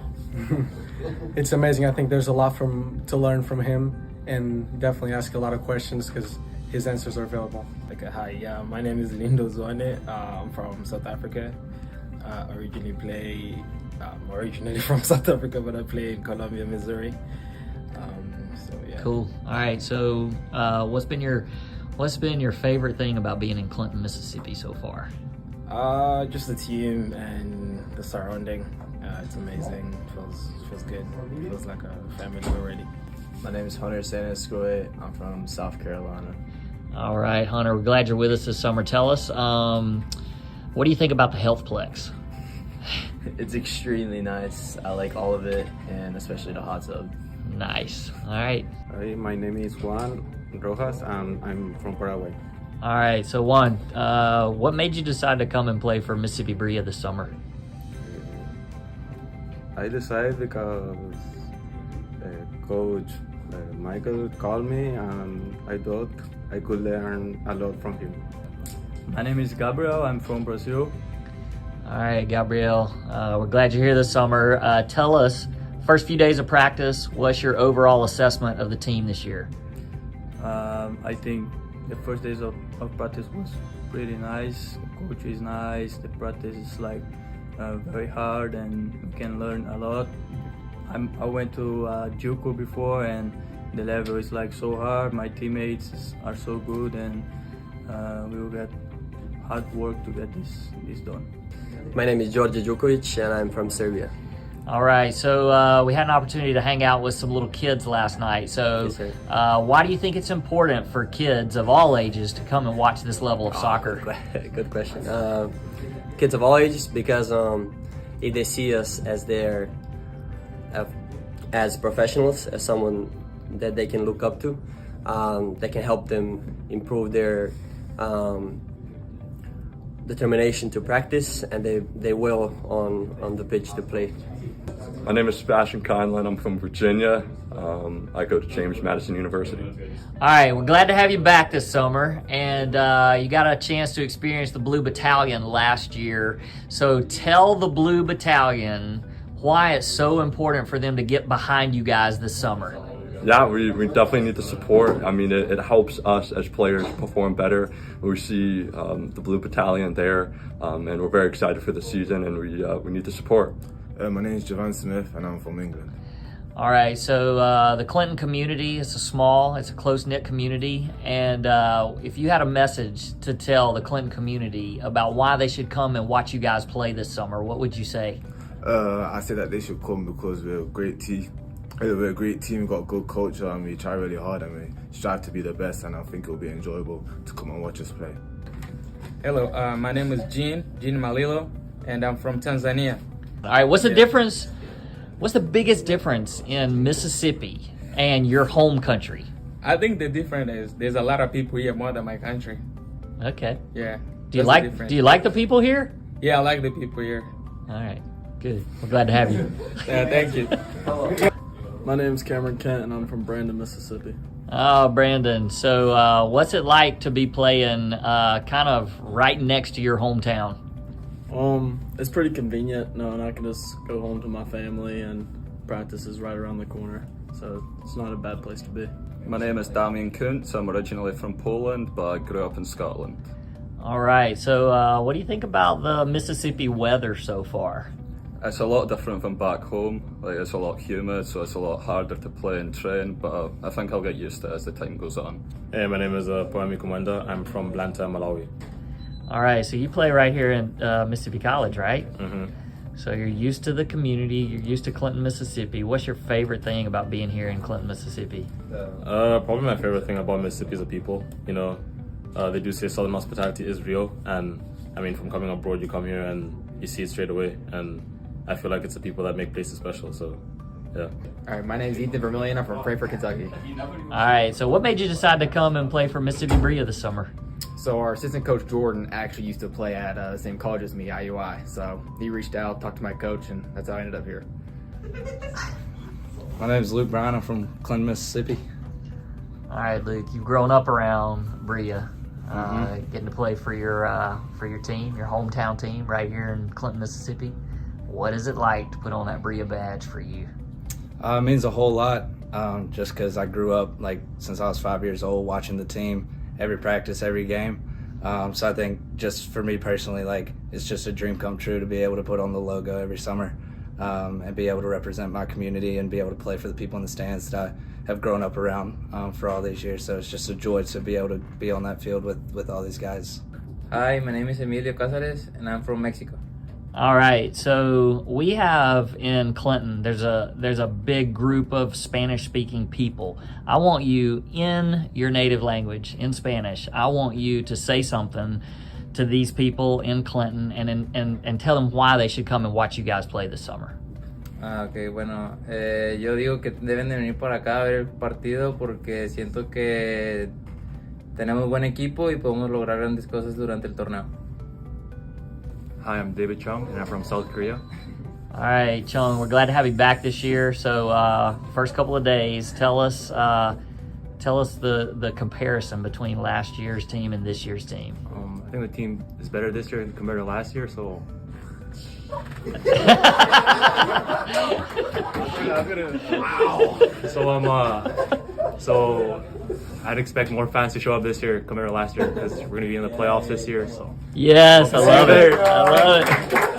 It's amazing. I think there's a lot to learn from him, and definitely ask a lot of questions because his answers are available. Okay, hi. My name is Lindo Zwane. I'm from South Africa. Originally from South Africa, but I play in Columbia, Missouri. Cool. All right. So, what's been your favorite thing about being in Clinton, Mississippi so far? Just the team and the surrounding. It's amazing. Feels good. Feels like a family already. My name is Hunter Sanescoy. I'm from South Carolina. All right, Hunter. We're glad you're with us this summer. Tell us, what do you think about the Healthplex? It's extremely nice. I like all of it, and especially the hot tub. Nice. All right. Hi, my name is Juan Rojas, and I'm from Paraguay. All right. So, Juan, what made you decide to come and play for Mississippi Brilla this summer? I decided because Coach Michael called me, and I thought I could learn a lot from him. My name is Gabriel. I'm from Brazil. All right, Gabriel. We're glad you're here this summer. Tell us, first few days of practice, what's your overall assessment of the team this year? I think the first days of practice was pretty nice. The coach is nice. The practice is like very hard, and you can learn a lot. I went to JUCO before, and the level is like so hard. My teammates are so good, and we will get hard work to get this done. My name is George Djukovic, and I'm from Serbia. All right, so we had an opportunity to hang out with some little kids last night. So Yes, why do you think it's important for kids of all ages to come and watch this level of soccer? Good question. Kids of all ages, because if they see us as as professionals, as someone that they can look up to, that can help them improve their determination to practice, and they will on the pitch to play. My name is Sebastian Conlon. I'm from Virginia. I go to James Madison University. All right, we're glad to have you back this summer, and you got a chance to experience the Blue Battalion last year. So tell the Blue Battalion why it's so important for them to get behind you guys this summer. Yeah, we definitely need the support. I mean, it helps us as players perform better. We see the Blue Battalion there, and we're very excited for the season, and we need the support. My name is Javan Smith, and I'm from England. All right, so the Clinton community is it's a close-knit community, and if you had a message to tell the Clinton community about why they should come and watch you guys play this summer, what would you say? I say that they should come because we're a great team. We're a great team, we've got a good culture, and we try really hard and we strive to be the best, and I think it'll be enjoyable to come and watch us play. Hello, my name is Jean Malilo, and I'm from Tanzania. All right, what's the difference? What's the biggest difference in Mississippi and your home country? I think the difference is there's a lot of people here more than my country. Okay. Yeah. Do you like the people here? Yeah, I like the people here. All right, good. We're glad to have you. Yeah, thank you. My name's Cameron Kent, and I'm from Brandon, Mississippi. Oh, Brandon. So what's it like to be playing kind of right next to your hometown? It's pretty convenient, and I can just go home to my family, and practice is right around the corner, so it's not a bad place to be. My name is Damian Kuntz. I'm originally from Poland, but I grew up in Scotland. All right, so what do you think about the Mississippi weather so far? It's a lot different from back home. Like, it's a lot humid, so it's a lot harder to play and train, but I think I'll get used to it as the time goes on. Hey, my name is Poemi Kumenda. I'm from Blantyre, Malawi. All right, so you play right here in Mississippi College, right? Mm-hmm. So you're used to the community, you're used to Clinton, Mississippi. What's your favorite thing about being here in Clinton, Mississippi? Probably my favorite thing about Mississippi is the people. You know, they do say Southern hospitality is real, and I mean, from coming abroad, you come here and you see it straight away, and I feel like it's the people that make places special, so yeah. All right, my name's Ethan Vermillion. I'm from Frankfort, Kentucky. All right, so what made you decide to come and play for Mississippi Brilla this summer? So our assistant coach Jordan actually used to play at the same college as me, IUI. So he reached out, talked to my coach, and that's how I ended up here. My name is Luke Brown. I'm from Clinton, Mississippi. All right, Luke, you've grown up around Brilla, getting to play for your team, your hometown team, right here in Clinton, Mississippi. What is it like to put on that Brilla badge for you? It means a whole lot, just because I grew up since I was 5 years old watching the team, every practice, every game. So I think just for me personally, it's just a dream come true to be able to put on the logo every summer and be able to represent my community and be able to play for the people in the stands that I have grown up around for all these years. So it's just a joy to be able to be on that field with all these guys. Hi, my name is Emilio Casares, and I'm from Mexico. All right, so we have in Clinton, there's a big group of Spanish-speaking people. I want you, in your native language, in Spanish, I want you to say something to these people in Clinton and tell them why they should come and watch you guys play this summer. Ok, bueno, yo digo que deben de venir para acá a ver el partido porque siento que tenemos buen equipo y podemos lograr grandes cosas durante el torneo. Hi, I'm David Chung, and I'm from South Korea. All right, Chung, we're glad to have you back this year. So first couple of days, tell us the comparison between last year's team and this year's team. I think the team is better this year compared to last year, so... So I'd expect more fans to show up this year compared to last year because we're going to be in the playoffs this year. So yes, I love it. I love it.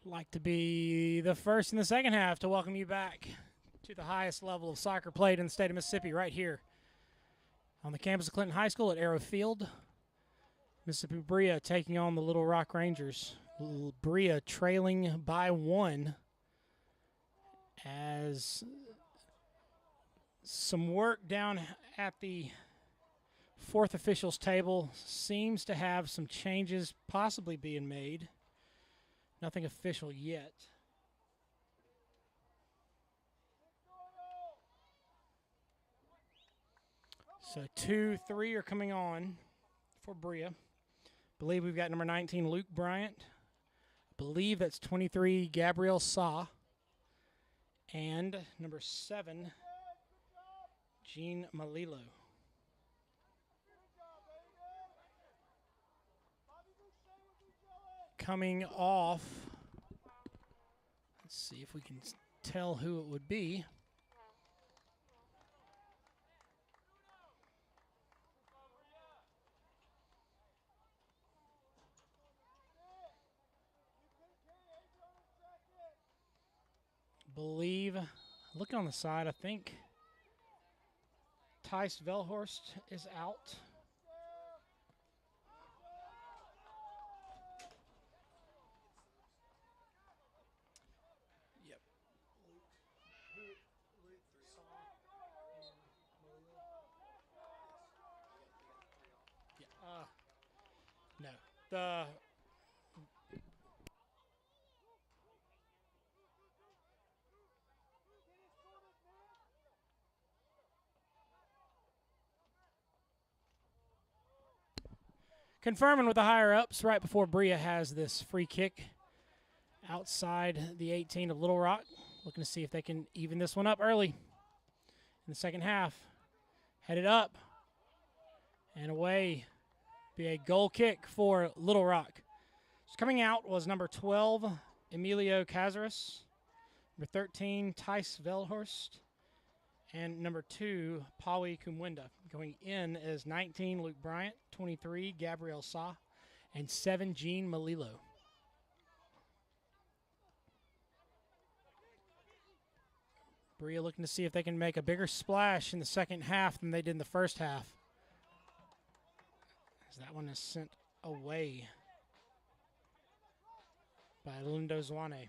like to be the first in the second half to welcome you back to the highest level of soccer played in the state of Mississippi, right here on the campus of Clinton High School at Arrow Field. Mississippi Brilla taking on the Little Rock Rangers. Brilla trailing by 1 as some work down at the fourth officials table seems to have some changes possibly being made. Nothing official yet. So 2, 3 are coming on for Brilla. Believe we've got number 19, Luke Bryant. I believe that's 23, Gabriel Sa. And number 7, Gene Malilo. Coming off, let's see if we can tell who it would be. Believe, looking on the side, I think Tice Velhorst is out. Yep. Yeah. No. The confirming with the higher-ups right before Brilla has this free kick outside the 18 of Little Rock. Looking to see if they can even this one up early in the second half. Headed up and away. Be a goal kick for Little Rock. So coming out was number 12, Emilio Cazares. Number 13, Tice Velhorst. And number 2, Pawi Kumwenda. Going in is 19, Luke Bryant, 23, Gabriel Sa, and 7, Gene Malilo. Brilla looking to see if they can make a bigger splash in the second half than they did in the first half. As that one is sent away by Lindo Zwane.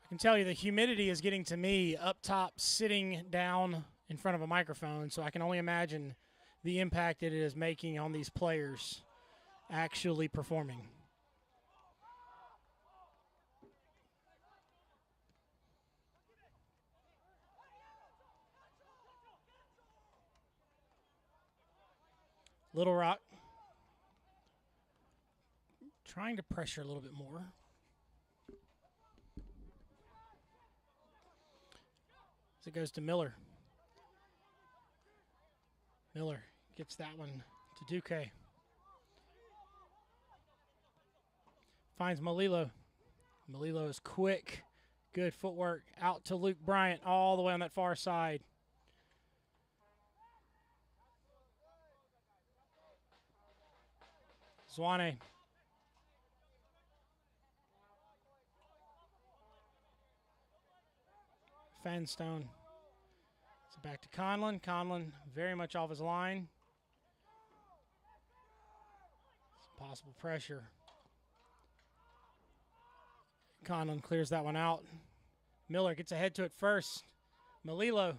I can tell you the humidity is getting to me up top sitting down in front of a microphone, so I can only imagine the impact that it is making on these players actually performing. Little Rock trying to pressure a little bit more. As it goes to Miller. Miller gets that one to Duque. Finds Malilo. Malilo is quick. Good footwork. Out to Luke Bryant all the way on that far side. Zwane. Fanstone. So back to Conlon. Conlon very much off his line. Some possible pressure. Conlon clears that one out. Miller gets ahead to it first. Malilo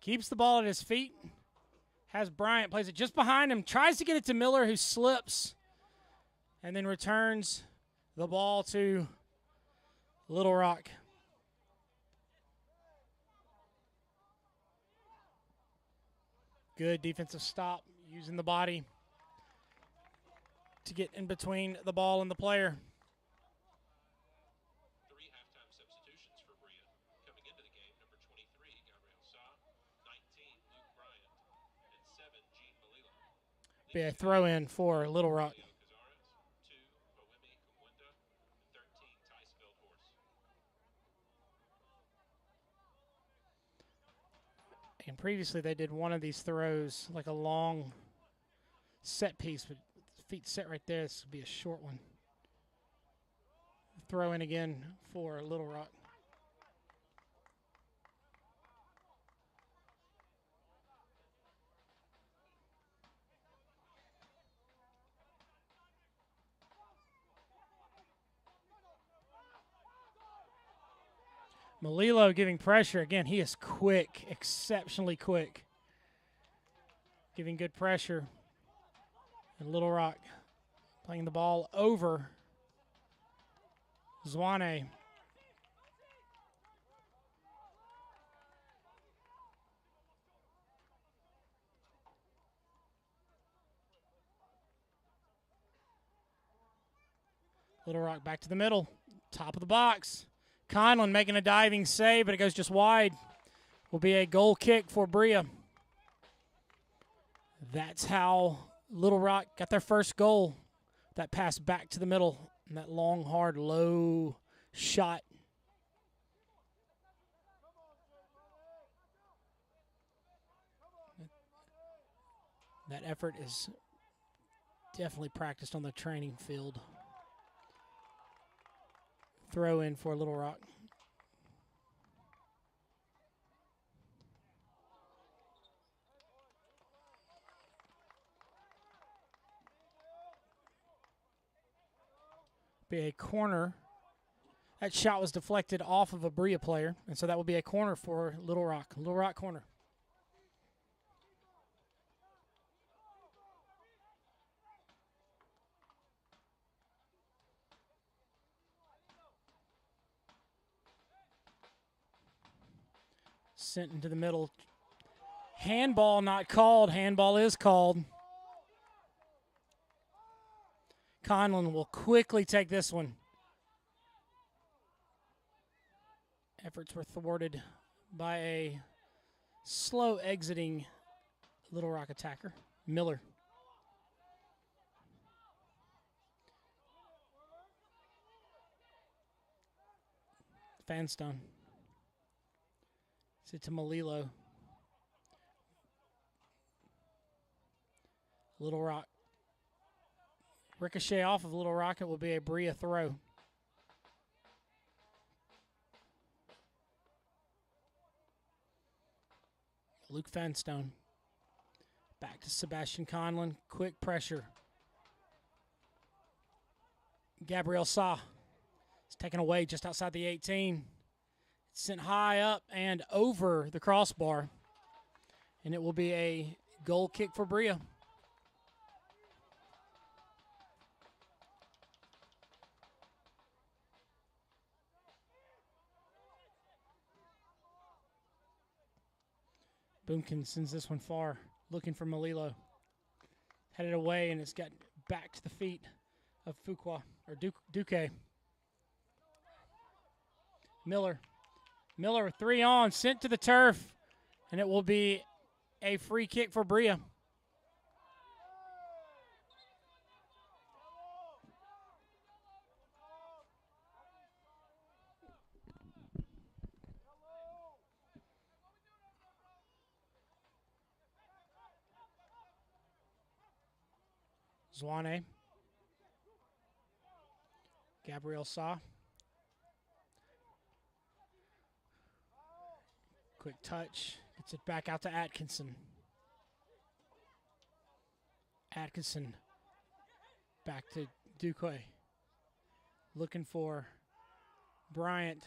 keeps the ball at his feet. Has Bryant, plays it just behind him. Tries to get it to Miller, who slips. And then returns the ball to Little Rock. Good defensive stop, using the body to get in between the ball and the player. 3 halftime substitutions for Brilla. Coming into the game, number 23, Gabriel Sa, 19, Luke Bryant, and 7, Gene Malilo. Be a throw in for Little Rock. 2, Pawi Kumwenda, and 13, Tice Velhorst. And previously they did one of these throws, like a long set piece, but feet set right there. This would be a short one. Throw in again for Little Rock. Malilo giving pressure. Again, he is quick, exceptionally quick. Giving good pressure. And Little Rock playing the ball over Zwane. Little Rock back to the middle. Top of the box. Conlon making a diving save, but it goes just wide. Will be a goal kick for Brilla. That's how Little Rock got their first goal. That pass back to the middle and that long, hard, low shot. That effort is definitely practiced on the training field. Throw in for Little Rock. Be a corner. That shot was deflected off of a Brilla player, and so that will be a corner for Little Rock. Little Rock corner. Sent into the middle. Handball not called. Handball is called. Conlon will quickly take this one. Efforts were thwarted by a slow exiting Little Rock attacker, Miller. Fanstone. Sit to Malilo. Little Rock. Ricochet off of Little Rock. It will be a Brilla throw. Luke Fanstone. Back to Sebastian Conlon. Quick pressure. Gabriel Sa. It's taken away just outside the 18. It's sent high up and over the crossbar. And it will be a goal kick for Brilla. Boomkin sends this one far, looking for Malilo. Headed away, and it's got back to the feet of Fuqua, or Duque. Miller. Miller, 3 on, sent to the turf, and it will be a free kick for Brilla. Zwane. Gabriel Sa. Quick touch. Gets it back out to Atkinson. Atkinson. Back to Duque. Looking for Bryant.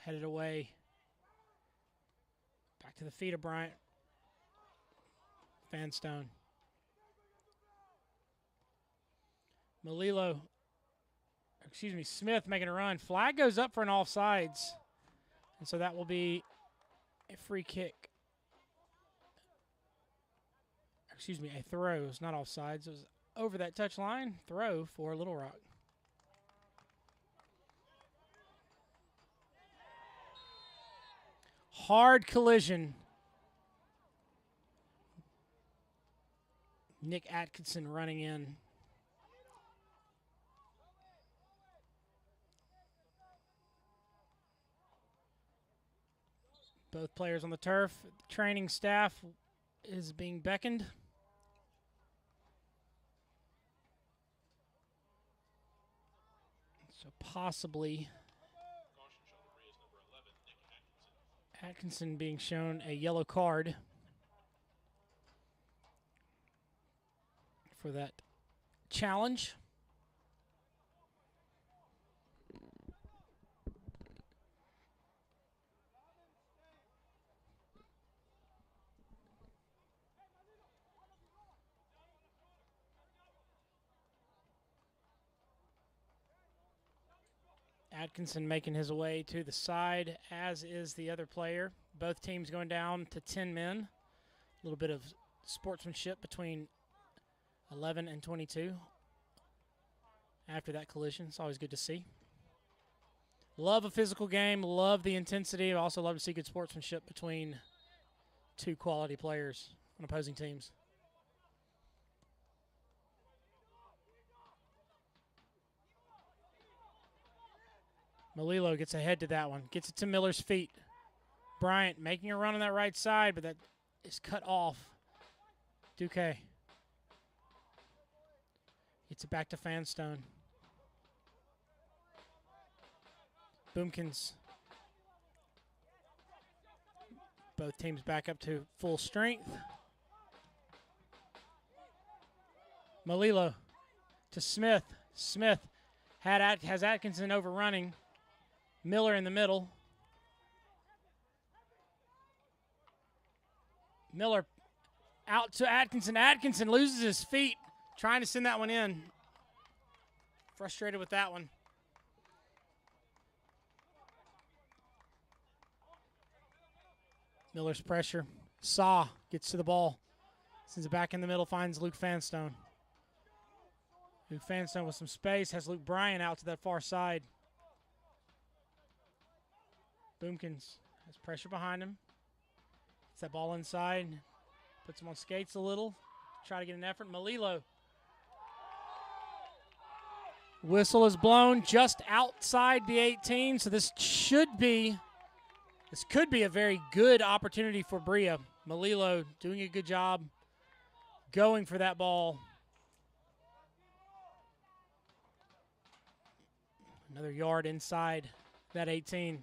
Headed away. Back to the feet of Bryant. Fanstone. Smith making a run. Flag goes up for an offsides. And so that will be a free kick. A throw. It's not offsides. It was over that touch line. Throw for Little Rock. Hard collision. Nick Atkinson running in. Both players on the turf. Training staff is being beckoned. So possibly Atkinson being shown a yellow card for that challenge. Atkinson making his way to the side, as is the other player. Both teams going down to 10 men. A little bit of sportsmanship between 11 and 22 after that collision. It's always good to see. Love a physical game, love the intensity. I also love to see good sportsmanship between two quality players on opposing teams. Malilo gets ahead to that one. Gets it to Miller's feet. Bryant making a run on that right side, but that is cut off. Duque gets it back to Fanstone. Boomkins. Both teams back up to full strength. Malilo to Smith. Smith has Atkinson overrunning. Miller in the middle. Miller out to Atkinson. Atkinson loses his feet trying to send that one in. Frustrated with that one. Miller's pressure. Saw gets to the ball. Sends it back in the middle, finds Luke Fanstone. Luke Fanstone with some space, has Luke Bryan out to that far side. Boomkins has pressure behind him. Gets that ball inside. Puts him on skates a little. Try to get an effort. Malilo. Whistle is blown just outside the 18, so this could be a very good opportunity for Brilla. Malilo doing a good job going for that ball. Another yard inside that 18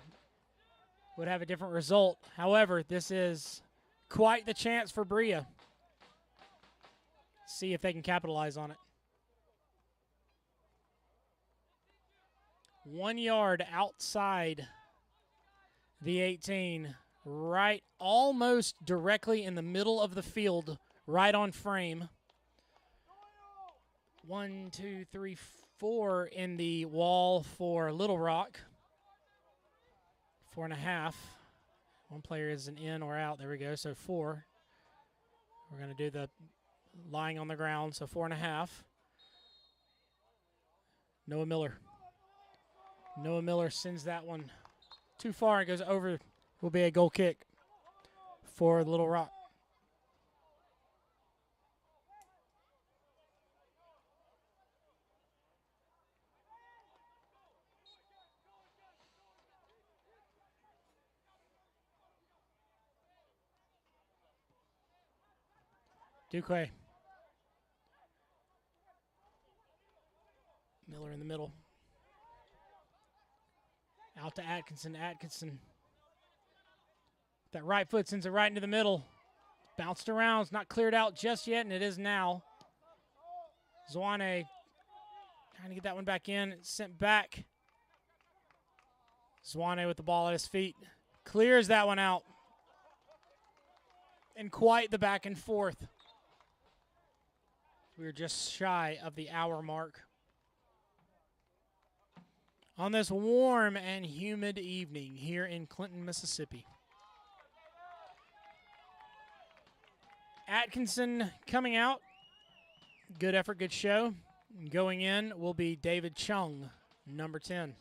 would have a different result. However, this is quite the chance for Brilla. See if they can capitalize on it. 1 yard outside the 18, right almost directly in the middle of the field, right on frame. 1, 2, 3, 4 in the wall for Little Rock. 4.5. One player is an in or out. There we go. So 4. We're going to do the lying on the ground. So 4.5. Noah Miller. Noah Miller sends that one too far. It goes over. Will be a goal kick for Little Rock. Duque. Miller in the middle. Out to Atkinson. Atkinson. That right foot sends it right into the middle. Bounced around. It's not cleared out just yet, and it is now. Zwane trying to get that one back in. It's sent back. Zwane with the ball at his feet. Clears that one out. And quite the back and forth. We're just shy of the hour mark on this warm and humid evening here in Clinton, Mississippi. Atkinson coming out. Good effort, good show. Going in will be David Chung, number 10.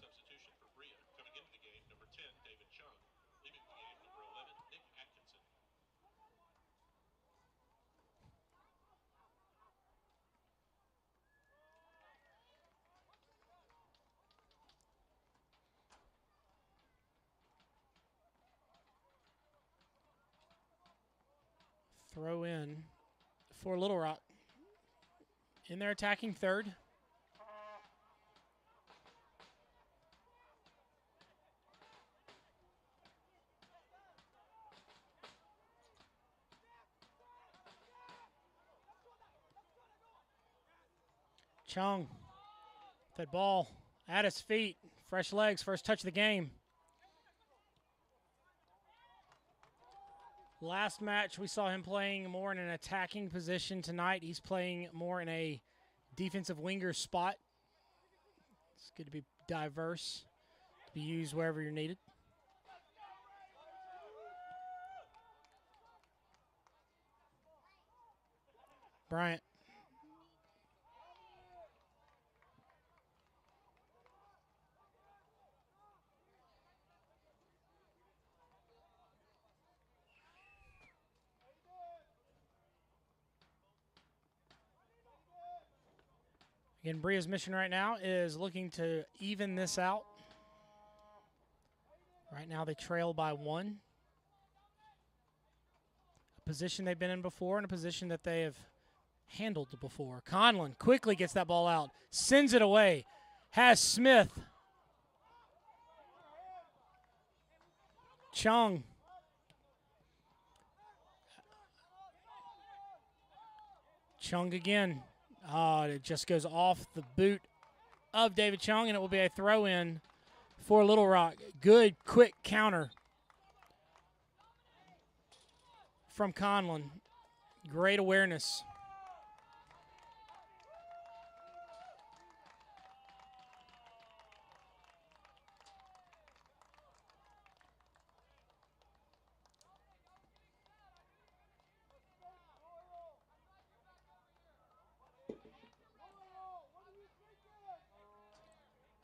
Throw in for Little Rock. In their attacking third. Chung, that ball at his feet. Fresh legs, first touch of the game. Last match, we saw him playing more in an attacking position. Tonight, he's playing more in a defensive winger spot. It's good to be diverse, to be used wherever you're needed. Bryant. Again, Bria's mission right now is looking to even this out. Right now they trail by 1. A position they've been in before and a position that they have handled before. Conlon quickly gets that ball out, sends it away, has Smith. Chung. Chung again. It just goes off the boot of David Chung, and it will be a throw-in for Little Rock. Good, quick counter from Conlon. Great awareness.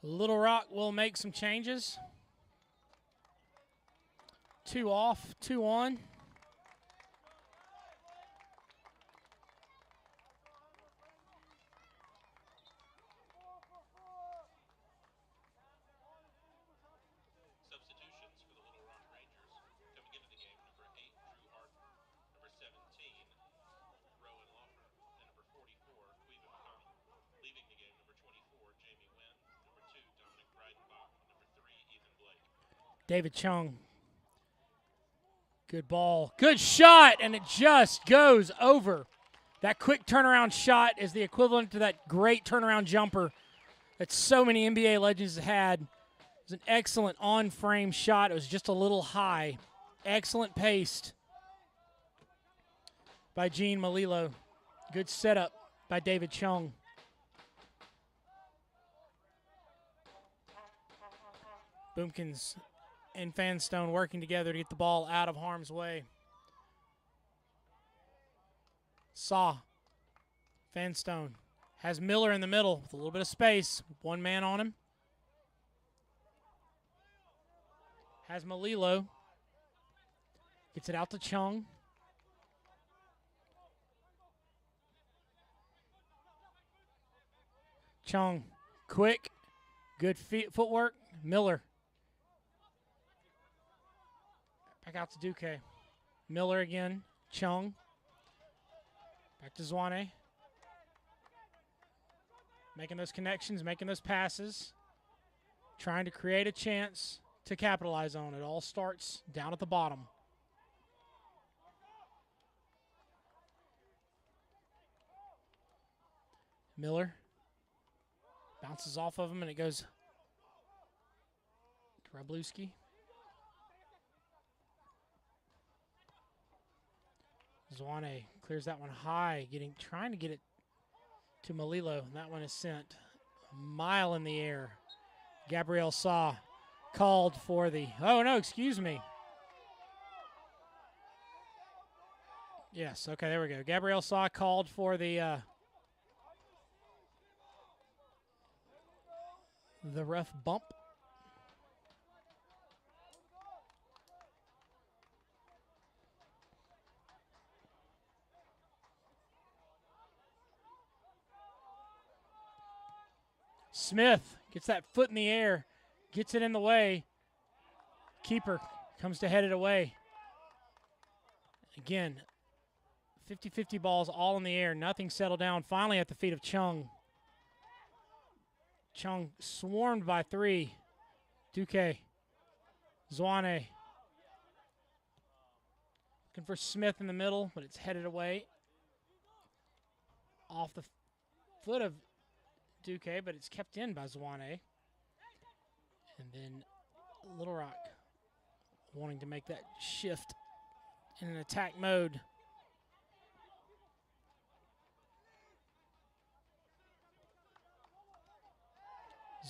Little Rock will make some changes. 2 off, 2 on. Substitutions for the Little Rock Rangers. Coming into the game, number 8, Drew Harden. Number 17, Rowan Lawfer. And number 44, Cleveland McConnell. Leaving the game, number 24, Jamie Wynn. Number 2, Dominic Breidenbach. Number 3, Ethan Blake. David Chung. Good ball. Good shot, and it just goes over. That quick turnaround shot is the equivalent to that great turnaround jumper that so many NBA legends have had. It was an excellent on-frame shot. It was just a little high. Excellent paced by Gene Malilo. Good setup by David Chung. Boomkins and Fanstone working together to get the ball out of harm's way. Saw. Fanstone has Miller in the middle with a little bit of space. 1 man on him. Has Malilo. Gets it out to Chung. Chung, quick, good footwork. Miller. Back out to Duque. Miller again. Chung. Back to Zwane. Making those connections, making those passes. Trying to create a chance to capitalize on it. All starts down at the bottom. Miller. Bounces off of him and it goes to Wroblewski. Zwane clears that one high, trying to get it to Malilo. And that one is sent a mile in the air. Gabriel Saw called for the, oh no, excuse me. Yes, okay, there we go. Gabriel Saw called for the ref bump. Smith gets that foot in the air, gets it in the way. Keeper comes to head it away. Again, 50-50 balls all in the air. Nothing settled down. Finally at the feet of Chung. Chung swarmed by 3. Duque. Zwane. Looking for Smith in the middle, but it's headed away. Off the foot of Duque, but it's kept in by Zwane. And then Little Rock wanting to make that shift in an attack mode.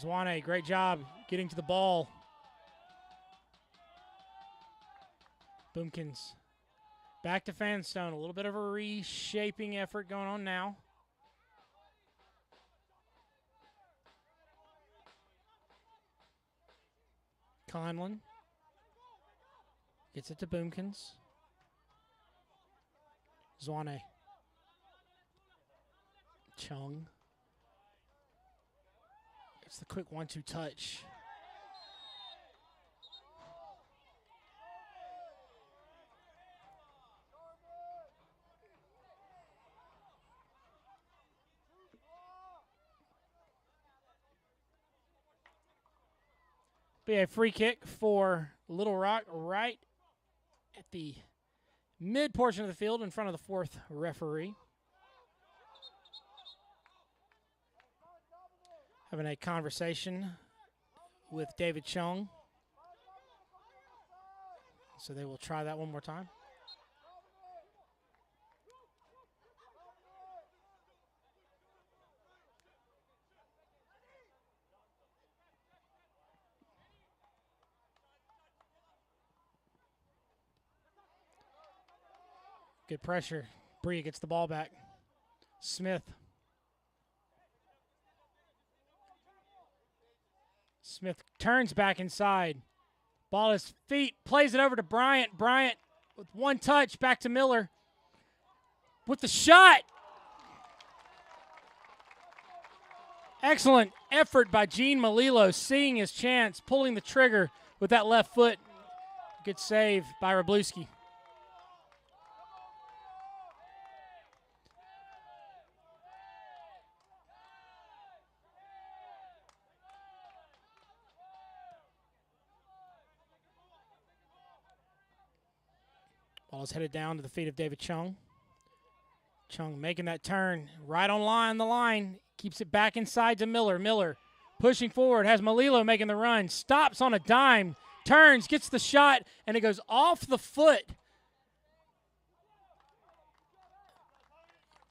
Zwane, great job getting to the ball. Boomkins back to Fanstone. A little bit of a reshaping effort going on now. Conlon gets it to Boomkins. Zwane. Chung. It's the quick 1-2 touch. Be a free kick for Little Rock right at the mid portion of the field in front of the 4th referee. Having a conversation with David Chung. So they will try that one more time. Good pressure. Brilla gets the ball back. Smith. Smith turns back inside. Ball at his feet. Plays it over to Bryant. Bryant with one touch. Back to Miller. With the shot. Excellent effort by Gene Malilo. Seeing his chance. Pulling the trigger with that left foot. Good save by Wroblewski. Ball is headed down to the feet of David Chung. Chung making that turn right on the line. Keeps it back inside to Miller. Miller pushing forward. Has Malilo making the run. Stops on a dime. Turns. Gets the shot. And it goes off the foot.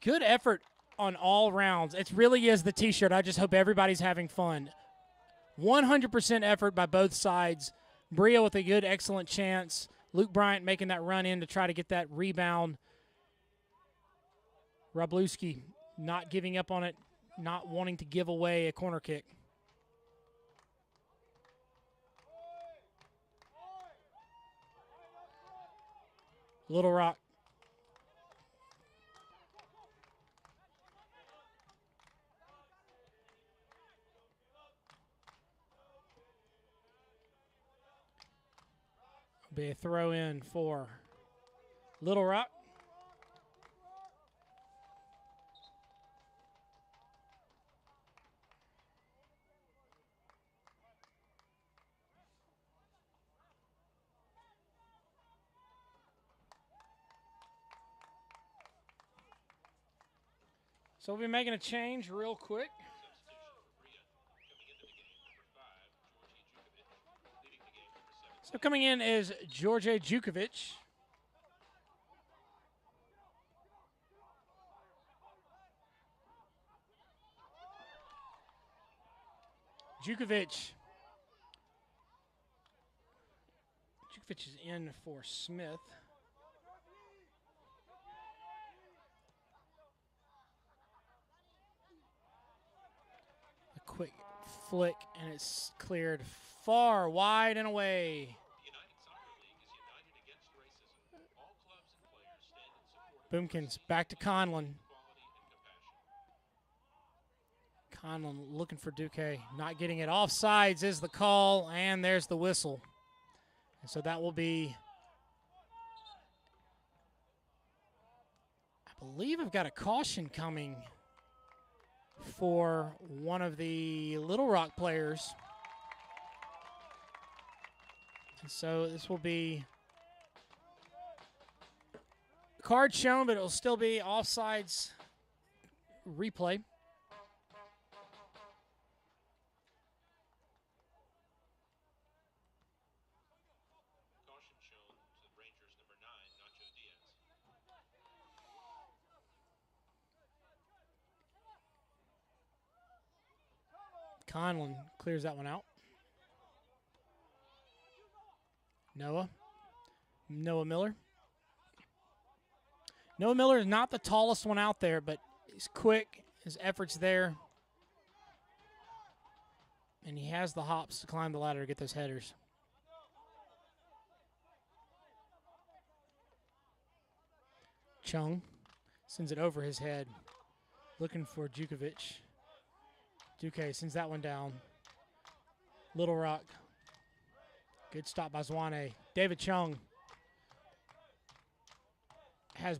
Good effort on all rounds. It really is the T-shirt. I just hope everybody's having fun. 100% effort by both sides. Brilla with a good, excellent chance. Luke Bryant making that run in to try to get that rebound. Wroblewski not giving up on it, not wanting to give away a corner kick. Little Rock. Be a throw in for Little Rock. So we'll be making a change real quick. So coming in is George Jukovic. Jukovic is in for Smith. A quick flick, and it's cleared far wide and away. Boomkins back to Conlon. Conlon looking for Duque, not getting it. Offsides is the call, and there's the whistle. And so that will be believe I've got a caution coming for one of the Little Rock players. And so this will be card shown, but it will still be offsides replay. Caution shown to the Rangers number 9, Nacho Diaz. Conlon clears that one out. Noah Miller. Noah Miller is not the tallest one out there, but he's quick. His effort's there. And he has the hops to climb the ladder to get those headers. Chung sends it over his head, looking for Djukovic. Duque sends that one down. Little Rock. Good stop by Zwane. David Chung has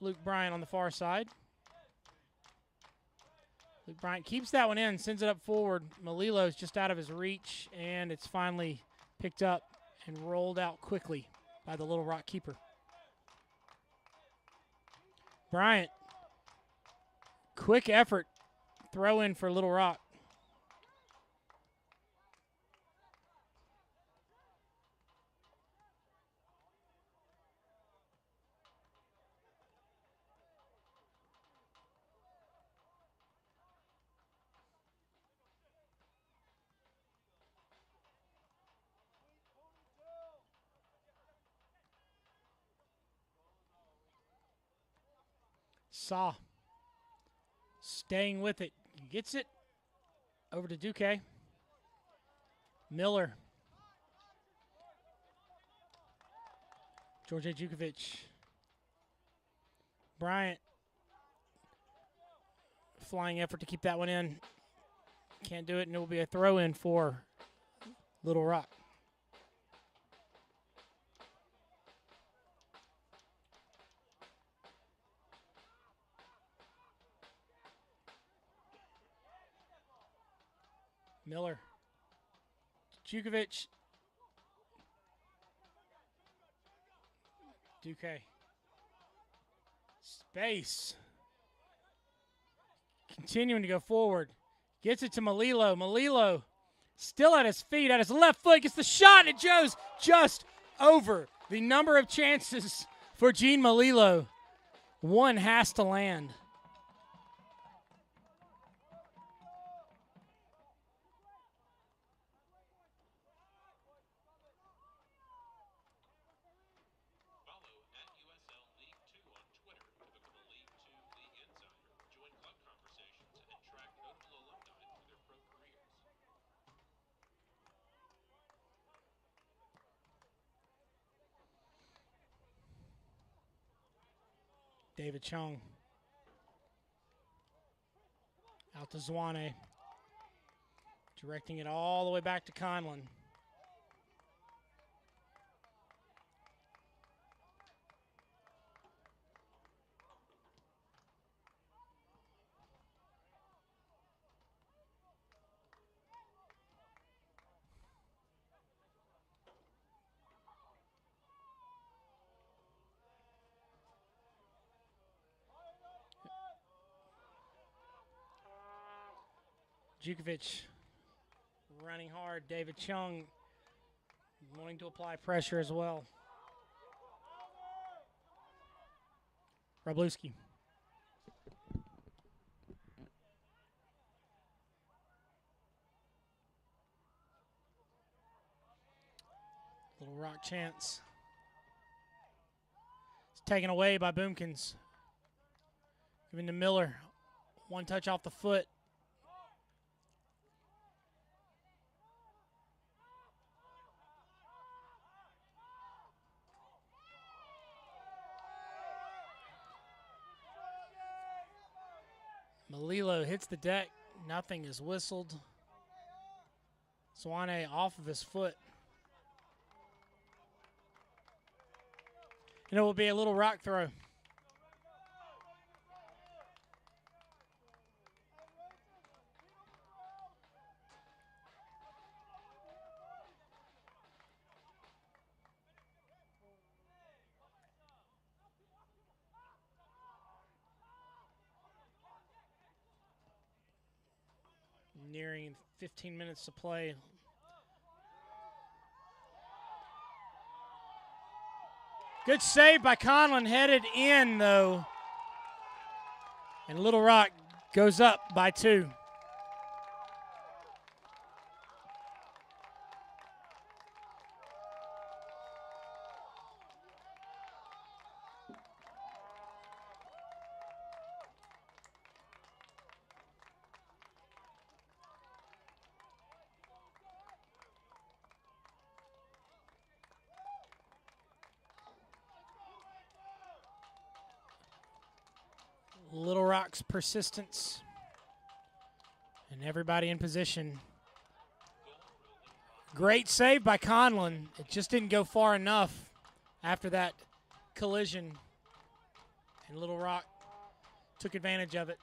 Luke Bryant on the far side. Luke Bryant keeps that one in, sends it up forward. Malilo's just out of his reach, and it's finally picked up and rolled out quickly by the Little Rock keeper. Bryant, quick effort, throw in for Little Rock. Saw staying with it, gets it over to Duque. Miller, George Djukovic, Bryant, flying effort to keep that one in, can't do it, and it will be a throw in for Little Rock. Miller, Djukovic, Duque, space, continuing to go forward, gets it to Malilo. Malilo still at his feet, at his left foot, gets the shot, and it goes just over the number of chances for Gene Malilo. One has to land. David Chung. Out to Zwane. Directing it all the way back to Conlon. Djukovic running hard. David Chung wanting to apply pressure as well. Wroblewski. Little Rock chance. It's taken away by Boomkins. Giving to Miller. One touch off the foot. Malilo hits the deck. Nothing is whistled. Zwane off of his foot. And it will be a Little Rock throw. Nearing 15 minutes to play. Good save by Conlon, headed in though. And Little Rock goes up by 2. Little Rock's persistence and everybody in position. Great save by Conlon. It just didn't go far enough after that collision, and Little Rock took advantage of it.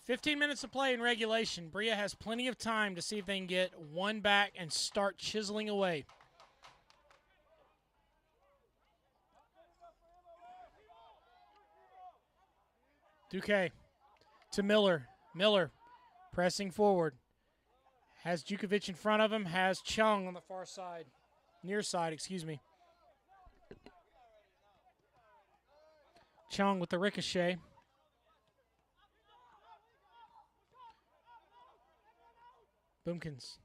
"15 minutes to play in regulation. Brilla has plenty of time to see if they can get one back and start chiseling away. Duque to Miller. Miller pressing forward. Has Jukovic in front of him. Has Chung on the far side. Near side, excuse me. Chung with the ricochet. Boomkins.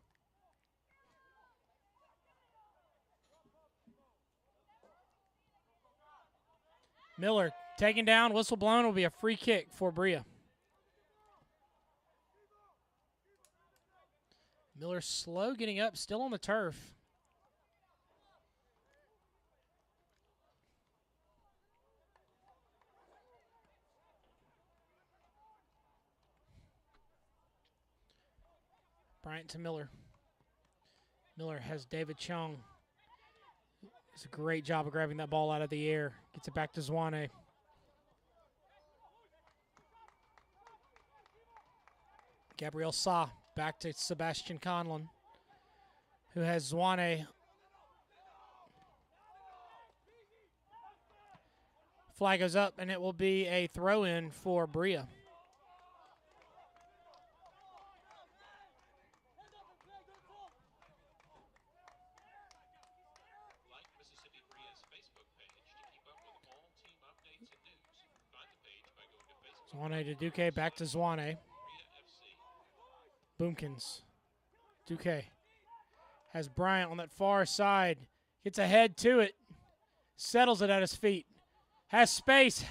Miller taken down, whistle blown, will be a free kick for Brilla. Miller slow getting up, still on the turf. Bryant to Miller. Miller has David Chung. It's a great job of grabbing that ball out of the air. Gets it back to Zwane. Gabriel Sa back to Sebastian Conlon, who has Zwane. Flag goes up, and it will be a throw-in for Brilla. Zwane to Duque, back to Zwane. Boomkins. Duque has Bryant on that far side. Gets ahead to it. Settles it at his feet. Has space.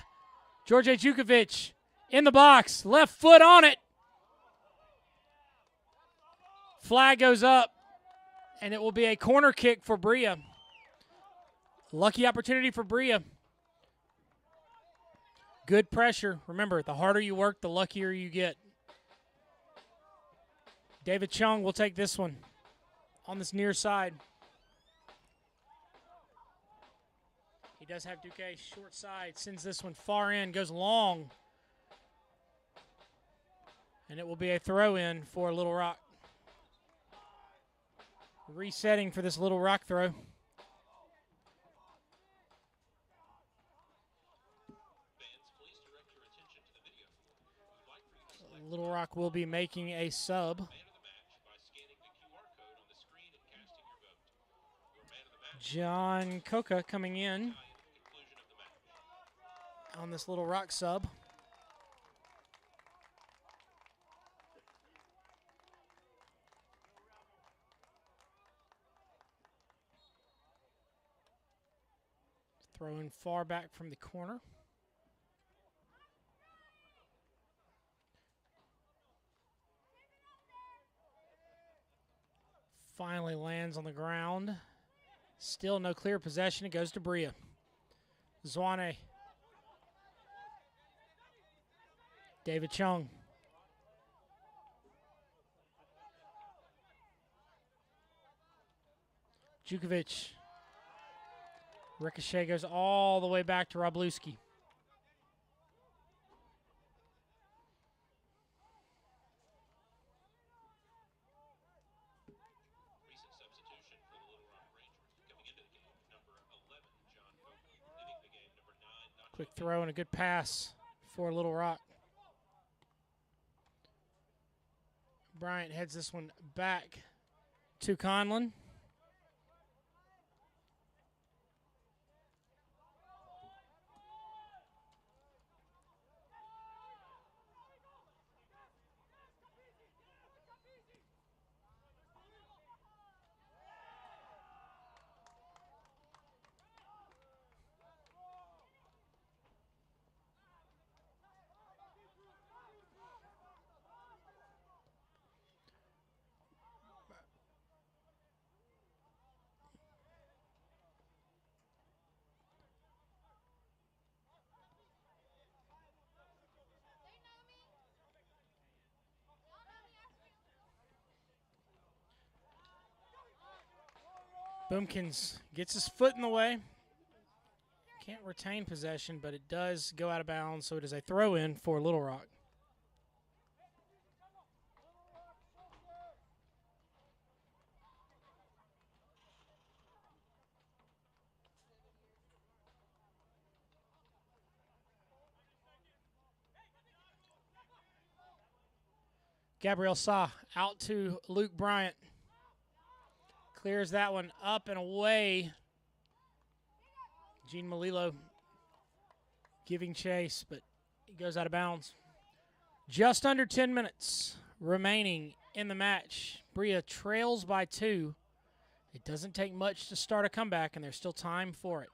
George Jukovic in the box. Left foot on it. Flag goes up, and it will be a corner kick for Brilla. Lucky opportunity for Brilla. Good pressure. Remember, the harder you work, the luckier you get. David Chung will take this one on this near side. He does have Duque short side. Sends this one far in. Goes long. And it will be a throw-in for Little Rock. Resetting for this Little Rock throw. Little Rock will be making a sub. John Coca coming in on this Little Rock sub. Throwing far back from the corner. Finally lands on the ground. Still no clear possession. It goes to Brilla. Zwane. David Chung. Jukovic. Ricochet goes all the way back to Robluski. Quick throw and a good pass for Little Rock. Bryant heads this one back to Conlon. Boomkins gets his foot in the way. Can't retain possession, but it does go out of bounds, so it is a throw in for Little Rock. Gabriel Sa out to Luke Bryant. Clears that one up and away. Gene Malilo giving chase, but he goes out of bounds. Just under 10 minutes remaining in the match. Brilla trails by 2. It doesn't take much to start a comeback, and there's still time for it.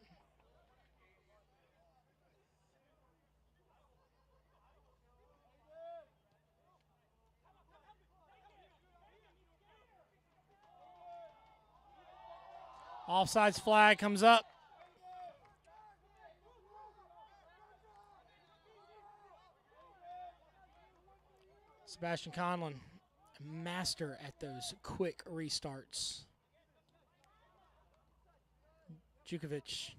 Offsides flag comes up. Sebastian Conlon, a master at those quick restarts. Jukovic.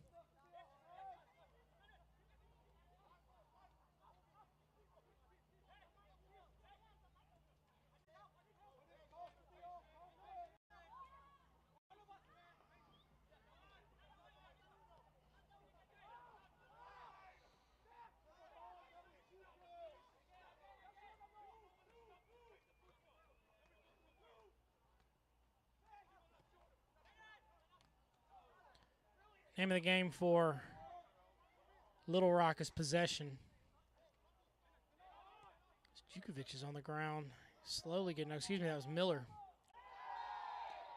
Name of the game for Little Rock is possession. Jukovic is on the ground. Slowly getting, excuse me, that was Miller.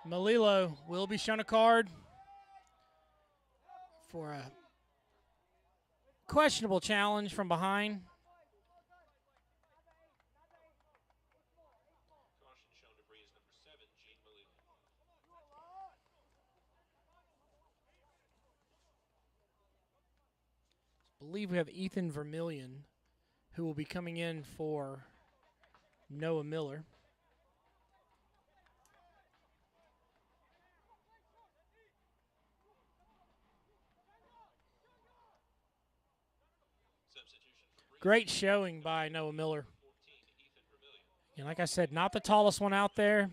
Malilo will be shown a card for a questionable challenge from behind. I believe we have Ethan Vermillion, who will be coming in for Noah Miller. Great showing by Noah Miller. And like I said, not the tallest one out there,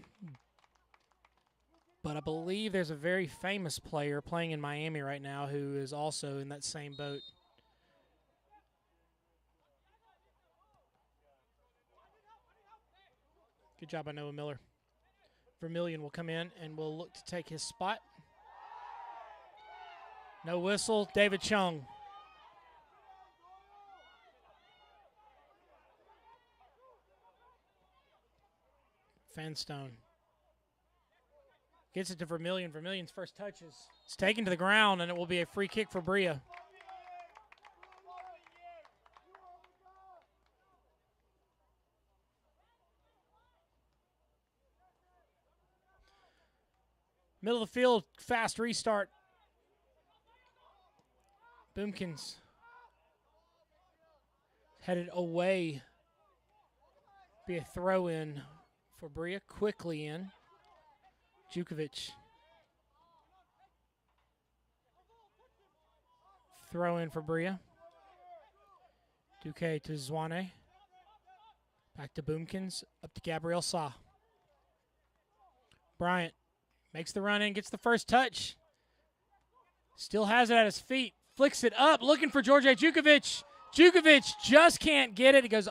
but I believe there's a very famous player playing in Miami right now who is also in that same boat. Good job by Noah Miller. Vermillion will come in and will look to take his spot. No whistle. David Chung. Fanstone. Gets it to Vermillion. Vermillion's first touch is it's taken to the ground, and it will be a free kick for Brilla. Middle of the field, fast restart. Boomkins headed away. Be a throw in for Brilla. Quickly in. Jukovic. Throw in for Brilla. Duque to Zwane. Back to Boomkins. Up to Gabriel Sa. Bryant makes the run in, gets the first touch. Still has it at his feet. Flicks it up, looking for George Jukovic. Jukovic just can't get it. It goes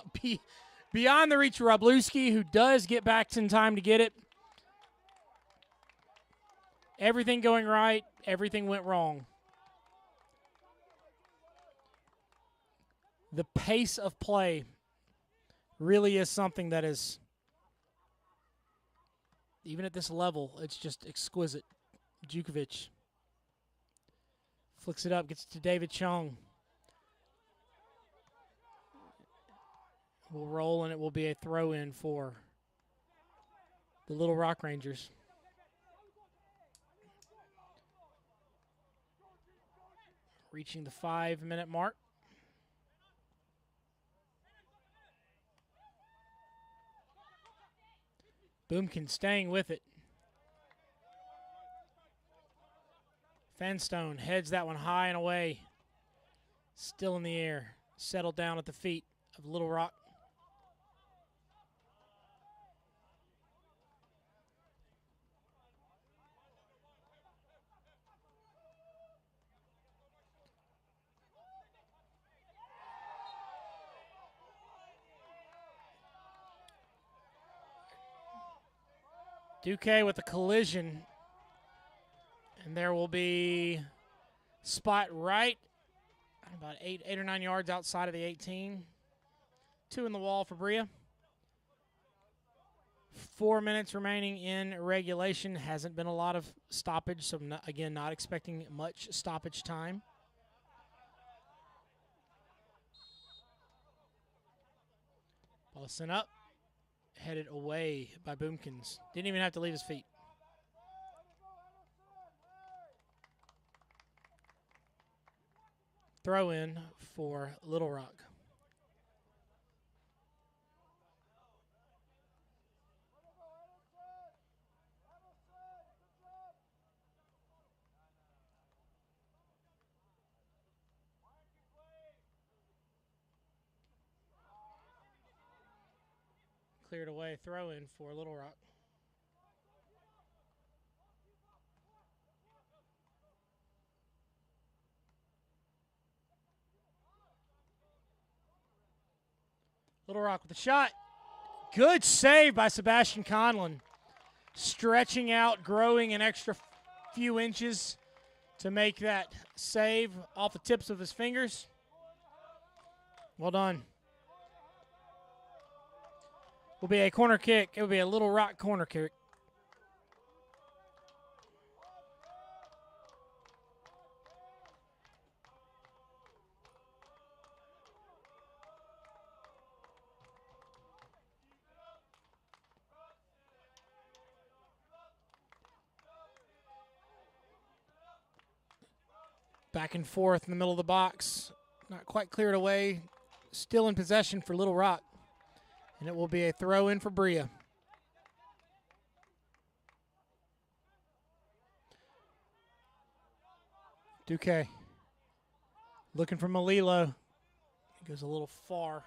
beyond the reach of Robluski, who does get back in time to get it. Everything going right, everything went wrong. The pace of play really is something that is, even at this level, it's just exquisite. Jukovic flicks it up, gets to David Chung. Will roll, and it will be a throw-in for the Little Rock Rangers. Reaching the 5-minute mark. Boomkin staying with it. Fenstone heads that one high and away. Still in the air. Settled down at the feet of Little Rock. Duque with a collision, and there will be spot right about 8 or 9 yards outside of the 18. 2 in the wall for Brilla. 4 minutes remaining in regulation. Hasn't been a lot of stoppage, so again, not expecting much stoppage time. Ball sent up. Headed away by Boomkins. Didn't even have to leave his feet. Throw in for Little Rock. Cleared away, throw in for Little Rock. Little Rock with the shot. Good save by Sebastian Conlon. Stretching out, growing an extra few inches to make that save off the tips of his fingers. Well done. Will be a corner kick. It will be a Little Rock corner kick. Back and forth in the middle of the box. Not quite cleared away. Still in possession for Little Rock. And it will be a throw in for Brilla. Duque looking for Malilo. He goes a little far.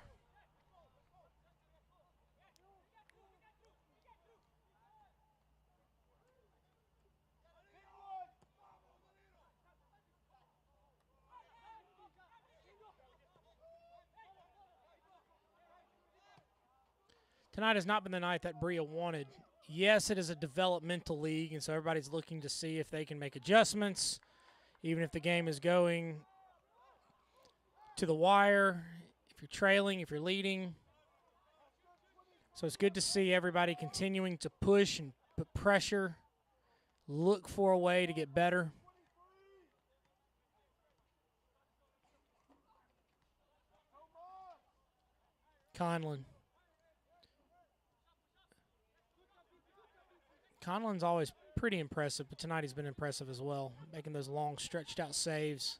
Tonight has not been the night that Brilla wanted. Yes, it is a developmental league, and so everybody's looking to see if they can make adjustments, even if the game is going to the wire, if you're trailing, if you're leading. So it's good to see everybody continuing to push and put pressure, look for a way to get better. Conlon. Conlon's always pretty impressive, but tonight he's been impressive as well, making those long, stretched-out saves.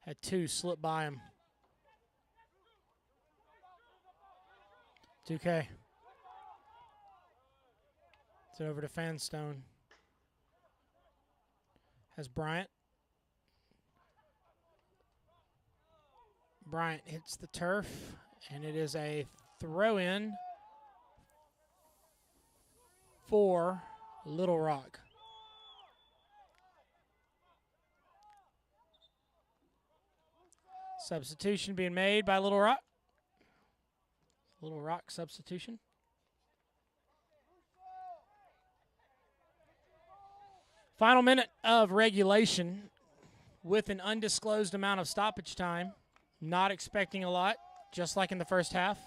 Had 2 slip by him. Duque. It's over to Fanstone. Has Bryant. Bryant hits the turf, and it is a throw-in for Little Rock. Substitution being made by Little Rock. Little Rock substitution. Final minute of regulation with an undisclosed amount of stoppage time. Not expecting a lot, just like in the first half.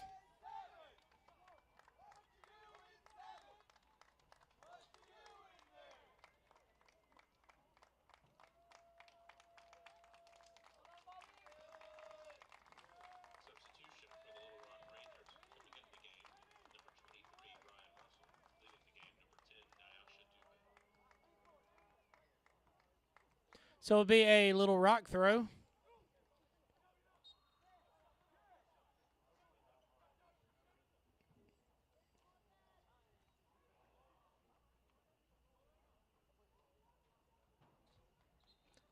So it'll be a Little Rock throw.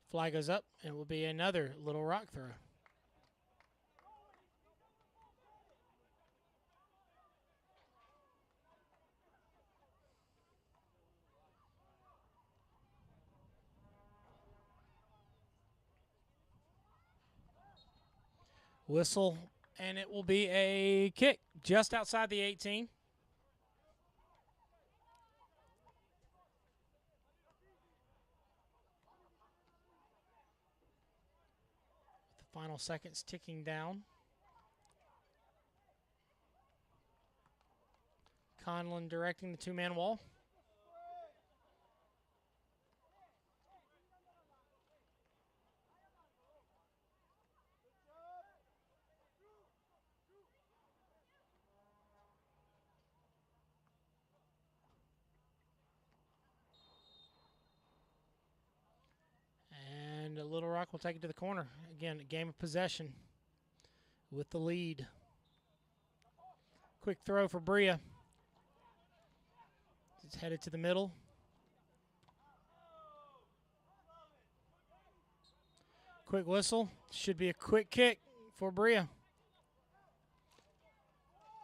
Flag goes up, and it will be another Little Rock throw. Whistle, and it will be a kick just outside the 18. The final seconds ticking down. Conlon directing the two-man wall. And Little Rock will take it to the corner. Again, a game of possession with the lead. Quick throw for Brilla. It's headed to the middle. Quick whistle. Should be a quick kick for Brilla.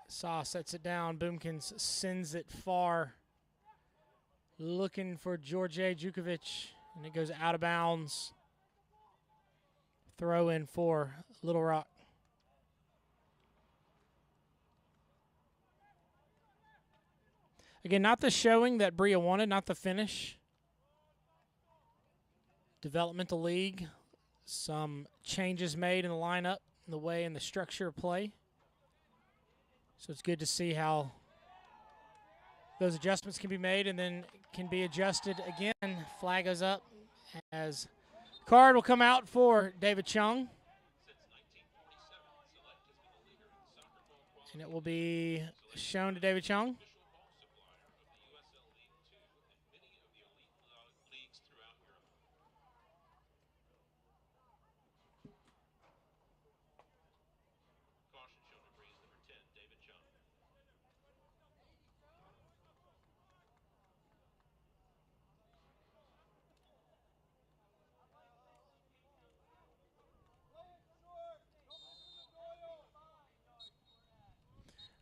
Saw sets it down. Boomkins sends it far. Looking for George Jukovic. And it goes out of bounds. Throw in for Little Rock. Again, not the showing that Brilla wanted, not the finish. Developmental league. Some changes made in the lineup, in the way and the structure of play. So it's good to see how those adjustments can be made and then can be adjusted again. Flag goes up as card will come out for David Chung. And it will be shown to David Chung.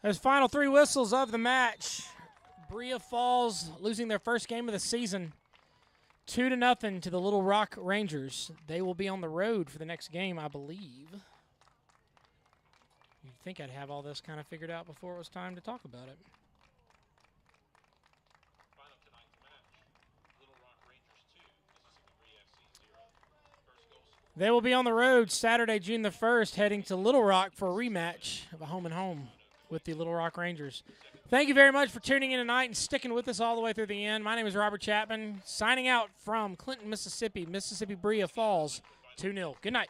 Those final three whistles of the match. Brilla falls, losing their first game of the season, 2-0 to the Little Rock Rangers. They will be on the road for the next game, I believe. You'd think I'd have all this kind of figured out before it was time to talk about it. They will be on the road Saturday, June the 1st, heading to Little Rock for a rematch of a home-and-home with the Little Rock Rangers. Thank you very much for tuning in tonight and sticking with us all the way through the end. My name is Robert Chapman, signing out from Clinton, Mississippi. Mississippi Brilla falls 2-0. Good night.